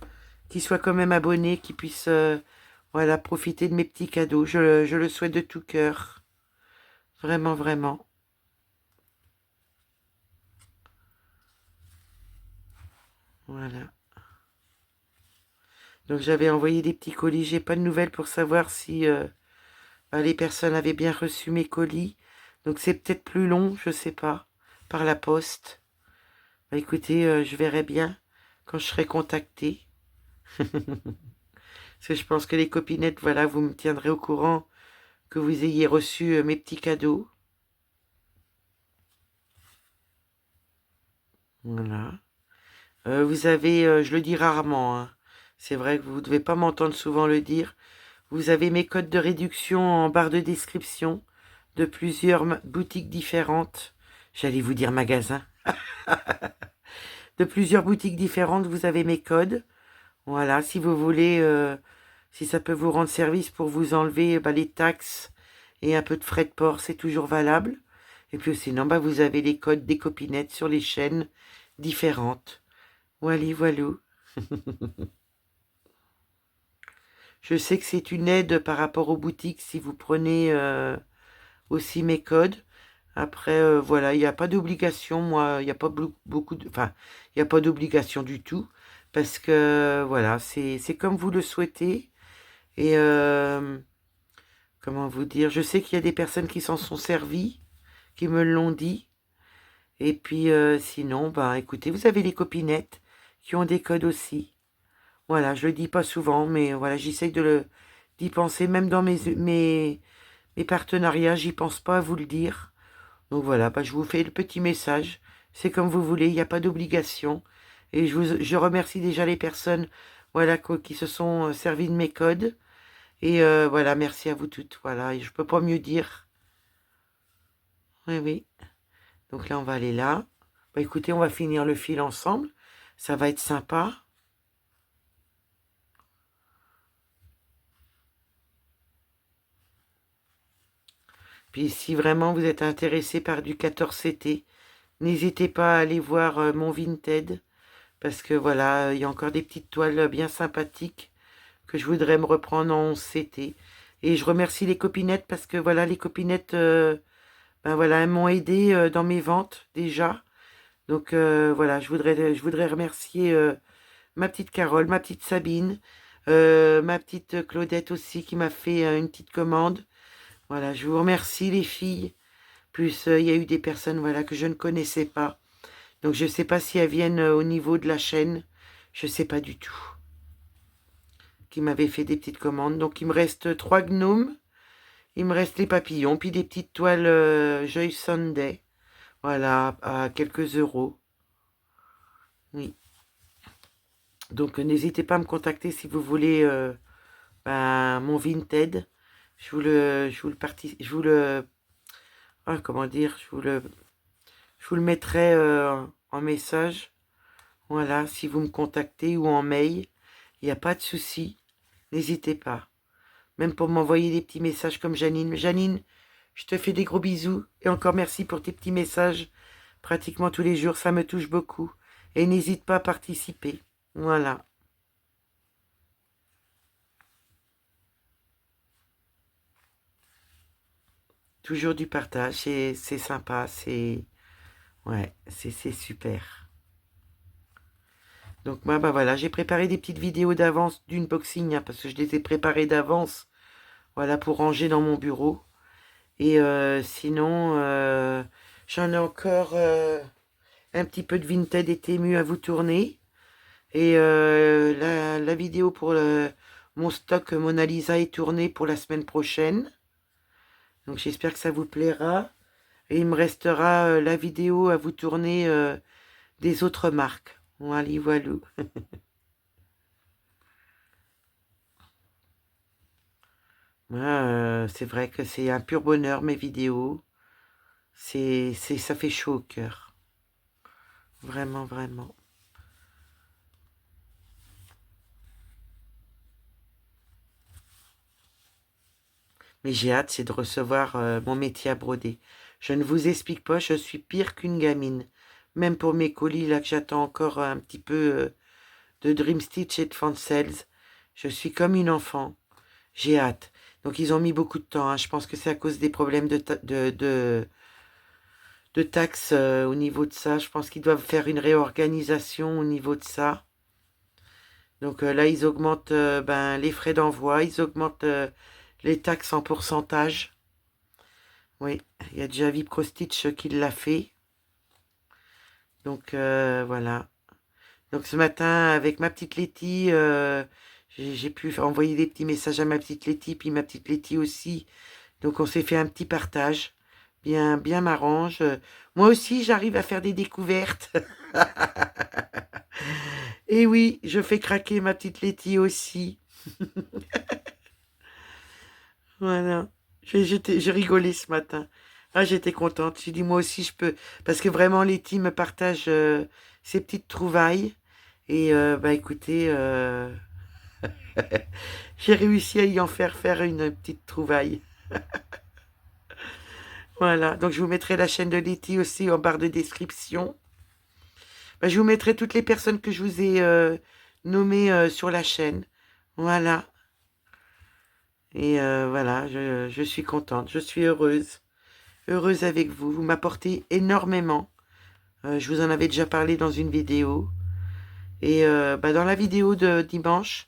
qui soient quand même abonnées, qui puissent, voilà, profiter de mes petits cadeaux. Je le souhaite de tout cœur. Vraiment, vraiment. Voilà. Donc j'avais envoyé des petits colis. J'ai pas de nouvelles pour savoir si bah, les personnes avaient bien reçu mes colis. Donc c'est peut-être plus long, je sais pas, par la poste. Bah écoutez, je verrai bien quand je serai contactée. Parce que je pense que les copinettes, voilà, vous me tiendrez au courant que vous ayez reçu mes petits cadeaux. Voilà. Vous avez, je le dis rarement, hein. C'est vrai que vous ne devez pas m'entendre souvent le dire. Vous avez mes codes de réduction en barre de description de plusieurs boutiques différentes. J'allais vous dire magasins. De plusieurs boutiques différentes, vous avez mes codes. Voilà, si vous voulez, si ça peut vous rendre service pour vous enlever bah, les taxes et un peu de frais de port, c'est toujours valable. Et puis sinon, bah, vous avez les codes des copinettes sur les chaînes différentes. Voilà, voilà. Je sais que c'est une aide par rapport aux boutiques si vous prenez aussi mes codes. Après, voilà, il n'y a pas d'obligation, moi, il n'y a pas beaucoup de... Enfin, il n'y a pas d'obligation du tout, parce que, voilà, c'est comme vous le souhaitez. Et, comment vous dire, je sais qu'il y a des personnes qui s'en sont servies, qui me l'ont dit. Et puis, sinon, bah, écoutez, vous avez les copinettes qui ont des codes aussi. Voilà, je le dis pas souvent, mais voilà, j'essaye d'y penser, même dans mes partenariats, j'y pense pas à vous le dire. Donc voilà, bah, je vous fais le petit message. C'est comme vous voulez, il n'y a pas d'obligation. Et je remercie déjà les personnes voilà, qui se sont servies de mes codes. Et voilà, merci à vous toutes. Voilà, et je peux pas mieux dire. Oui, oui. Donc là, on va aller là. Bah écoutez, on va finir le fil ensemble. Ça va être sympa. Puis si vraiment vous êtes intéressé par du 14CT, n'hésitez pas à aller voir mon Vinted. Parce que voilà, il y a encore des petites toiles bien sympathiques que je voudrais me reprendre en 11CT. Et je remercie les copinettes parce que voilà, les copinettes, ben voilà, elles m'ont aidé dans mes ventes déjà. Donc voilà, je voudrais remercier ma petite Carole, ma petite Sabine, ma petite Claudette aussi qui m'a fait une petite commande. Voilà, je vous remercie les filles. Plus il y a eu des personnes voilà que je ne connaissais pas. Donc je ne sais pas si elles viennent au niveau de la chaîne. Je ne sais pas du tout. Qui m'avaient fait des petites commandes. Donc il me reste 3 gnomes. Il me reste les papillons. Puis des petites toiles Joy Sunday. Voilà, à quelques euros. Oui. Donc n'hésitez pas à me contacter si vous voulez ben, mon Vinted. Je vous le, ah, comment dire, je vous le mettrai en message. Voilà, si vous me contactez ou en mail, il n'y a pas de souci. N'hésitez pas. Même pour m'envoyer des petits messages comme Janine. Janine, je te fais des gros bisous. Et encore merci pour tes petits messages. Pratiquement tous les jours, ça me touche beaucoup. Et n'hésite pas à participer. Voilà. Toujours du partage, c'est sympa, c'est... Ouais, c'est super. Donc moi, bah voilà, j'ai préparé des petites vidéos d'avance d'unboxing, hein, parce que je les ai préparées d'avance, voilà, pour ranger dans mon bureau. Et sinon, j'en ai encore un petit peu de Vinted et Temu à vous tourner. Et la vidéo pour mon stock Mona Lisa est tournée pour la semaine prochaine. Donc j'espère que ça vous plaira. Et il me restera la vidéo à vous tourner des autres marques. Voilà, voilà. Moi, c'est vrai que c'est un pur bonheur, mes vidéos. Ça fait chaud au cœur. Vraiment, vraiment. Mais j'ai hâte, c'est de recevoir mon métier à broder. Je ne vous explique pas, je suis pire qu'une gamine. Même pour mes colis, là, que j'attends encore un petit peu de Dream Stitch et de Fansels, je suis comme une enfant. J'ai hâte. Donc, ils ont mis beaucoup de temps, hein. Je pense que c'est à cause des problèmes de taxes au niveau de ça. Je pense qu'ils doivent faire une réorganisation au niveau de ça. Donc là, ils augmentent ben, les frais d'envoi, ils augmentent les taxes en pourcentage. Oui, il y a déjà Vipro Stitch qui l'a fait. Donc voilà. Donc ce matin, avec ma petite Letty, j'ai pu envoyer des petits messages à ma petite Letty, puis ma petite Letty aussi. Donc on s'est fait un petit partage. Bien, bien m'arrange. Moi aussi, j'arrive à faire des découvertes. Et oui, je fais craquer ma petite Letty aussi. Voilà. J'ai rigolé ce matin. Ah, j'étais contente. J'ai dit, moi aussi, je peux. Parce que vraiment, Letty me partage ses petites trouvailles. Et bah écoutez, j'ai réussi à y en faire une petite trouvaille. Voilà. Donc, je vous mettrai la chaîne de Letty aussi en barre de description. Bah, je vous mettrai toutes les personnes que je vous ai nommées sur la chaîne. Voilà. Et voilà, je suis contente. Je suis heureuse. Heureuse avec vous. Vous m'apportez énormément. Je vous en avais déjà parlé dans une vidéo. Et bah, dans la vidéo de dimanche,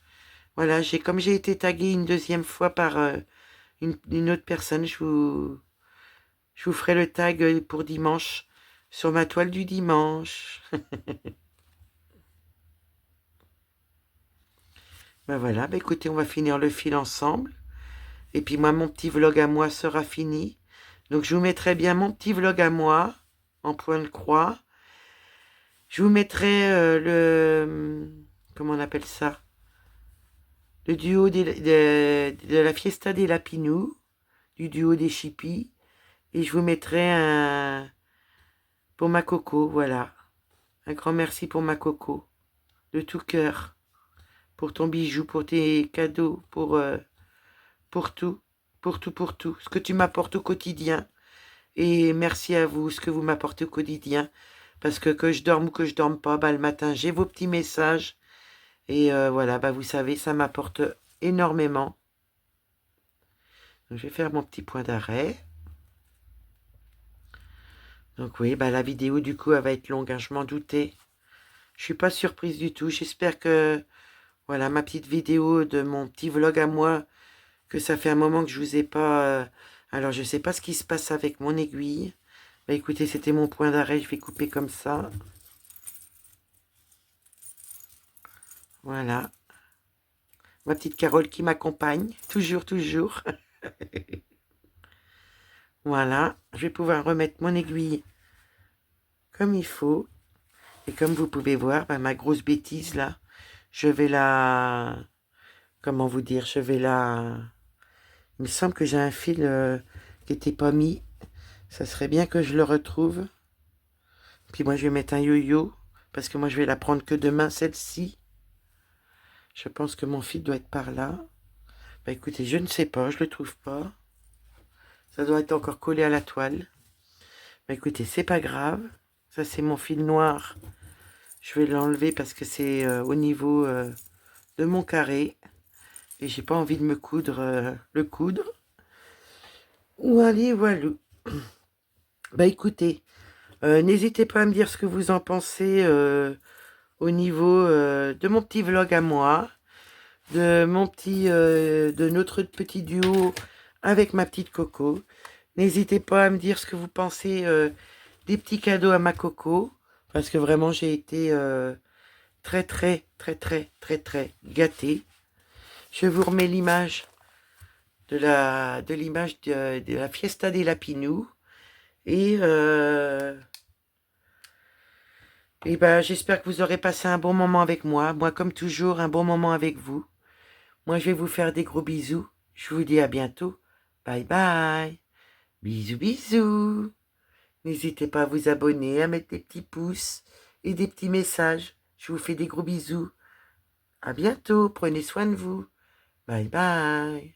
voilà, comme j'ai été taguée une deuxième fois par une autre personne, je vous ferai le tag pour dimanche sur ma toile du dimanche. Ben voilà, bah écoutez, on va finir le fil ensemble. Et puis moi, mon petit vlog à moi sera fini. Donc je vous mettrai bien mon petit vlog à moi, en point de croix. Je vous mettrai comment on appelle ça? Le duo de la Fiesta des Lapinous, du duo des Chippies. Et je vous mettrai un pour ma coco, voilà. Un grand merci pour ma coco, de tout cœur. Pour ton bijou, pour tes cadeaux, pour tout, pour tout, pour tout. Ce que tu m'apportes au quotidien. Et merci à vous, ce que vous m'apportez au quotidien. Parce que je dorme ou que je dorme pas, bah, le matin, j'ai vos petits messages. Et voilà, bah, vous savez, ça m'apporte énormément. Donc, je vais faire mon petit point d'arrêt. Donc oui, bah, la vidéo, du coup, elle va être longue, hein, je m'en doutais. Je suis pas surprise du tout. J'espère que, voilà, ma petite vidéo de mon petit vlog à moi, que ça fait un moment que je vous ai pas... alors, je sais pas ce qui se passe avec mon aiguille. Bah, écoutez, c'était mon point d'arrêt. Je vais couper comme ça. Voilà. Ma petite Carole qui m'accompagne. Toujours, toujours. Voilà. Je vais pouvoir remettre mon aiguille comme il faut. Et comme vous pouvez voir, bah, ma grosse bêtise, là, je vais la... Comment vous dire? Je vais la... Il me semble que j'ai un fil qui n'était pas mis. Ça serait bien que je le retrouve Puis moi, je vais mettre un yo-yo, parce que moi, je vais la prendre que demain, celle-ci. Je pense que mon fil doit être par là. Bah écoutez, je ne sais pas, je le trouve pas. Ça doit être encore collé à la toile. Bah écoutez, c'est pas grave. Ça, c'est mon fil noir. Je vais l'enlever parce que c'est au niveau de mon carré. Et j'ai pas envie de me coudre le coudre. Voilà, voilà. Bah écoutez, n'hésitez pas à me dire ce que vous en pensez au niveau de mon petit vlog à moi, de notre petit duo avec ma petite Coco. N'hésitez pas à me dire ce que vous pensez des petits cadeaux à ma Coco, parce que vraiment j'ai été très très très très très très gâtée. Je vous remets l'image de la Fiesta des Lapinous et et ben, j'espère que vous aurez passé un bon moment avec moi. Moi, comme toujours, un bon moment avec vous. Moi, je vais vous faire des gros bisous. Je vous dis à bientôt. Bye bye. Bisous, bisous. N'hésitez pas à vous abonner, à mettre des petits pouces et des petits messages. Je vous fais des gros bisous. À bientôt. Prenez soin de vous. Bye bye.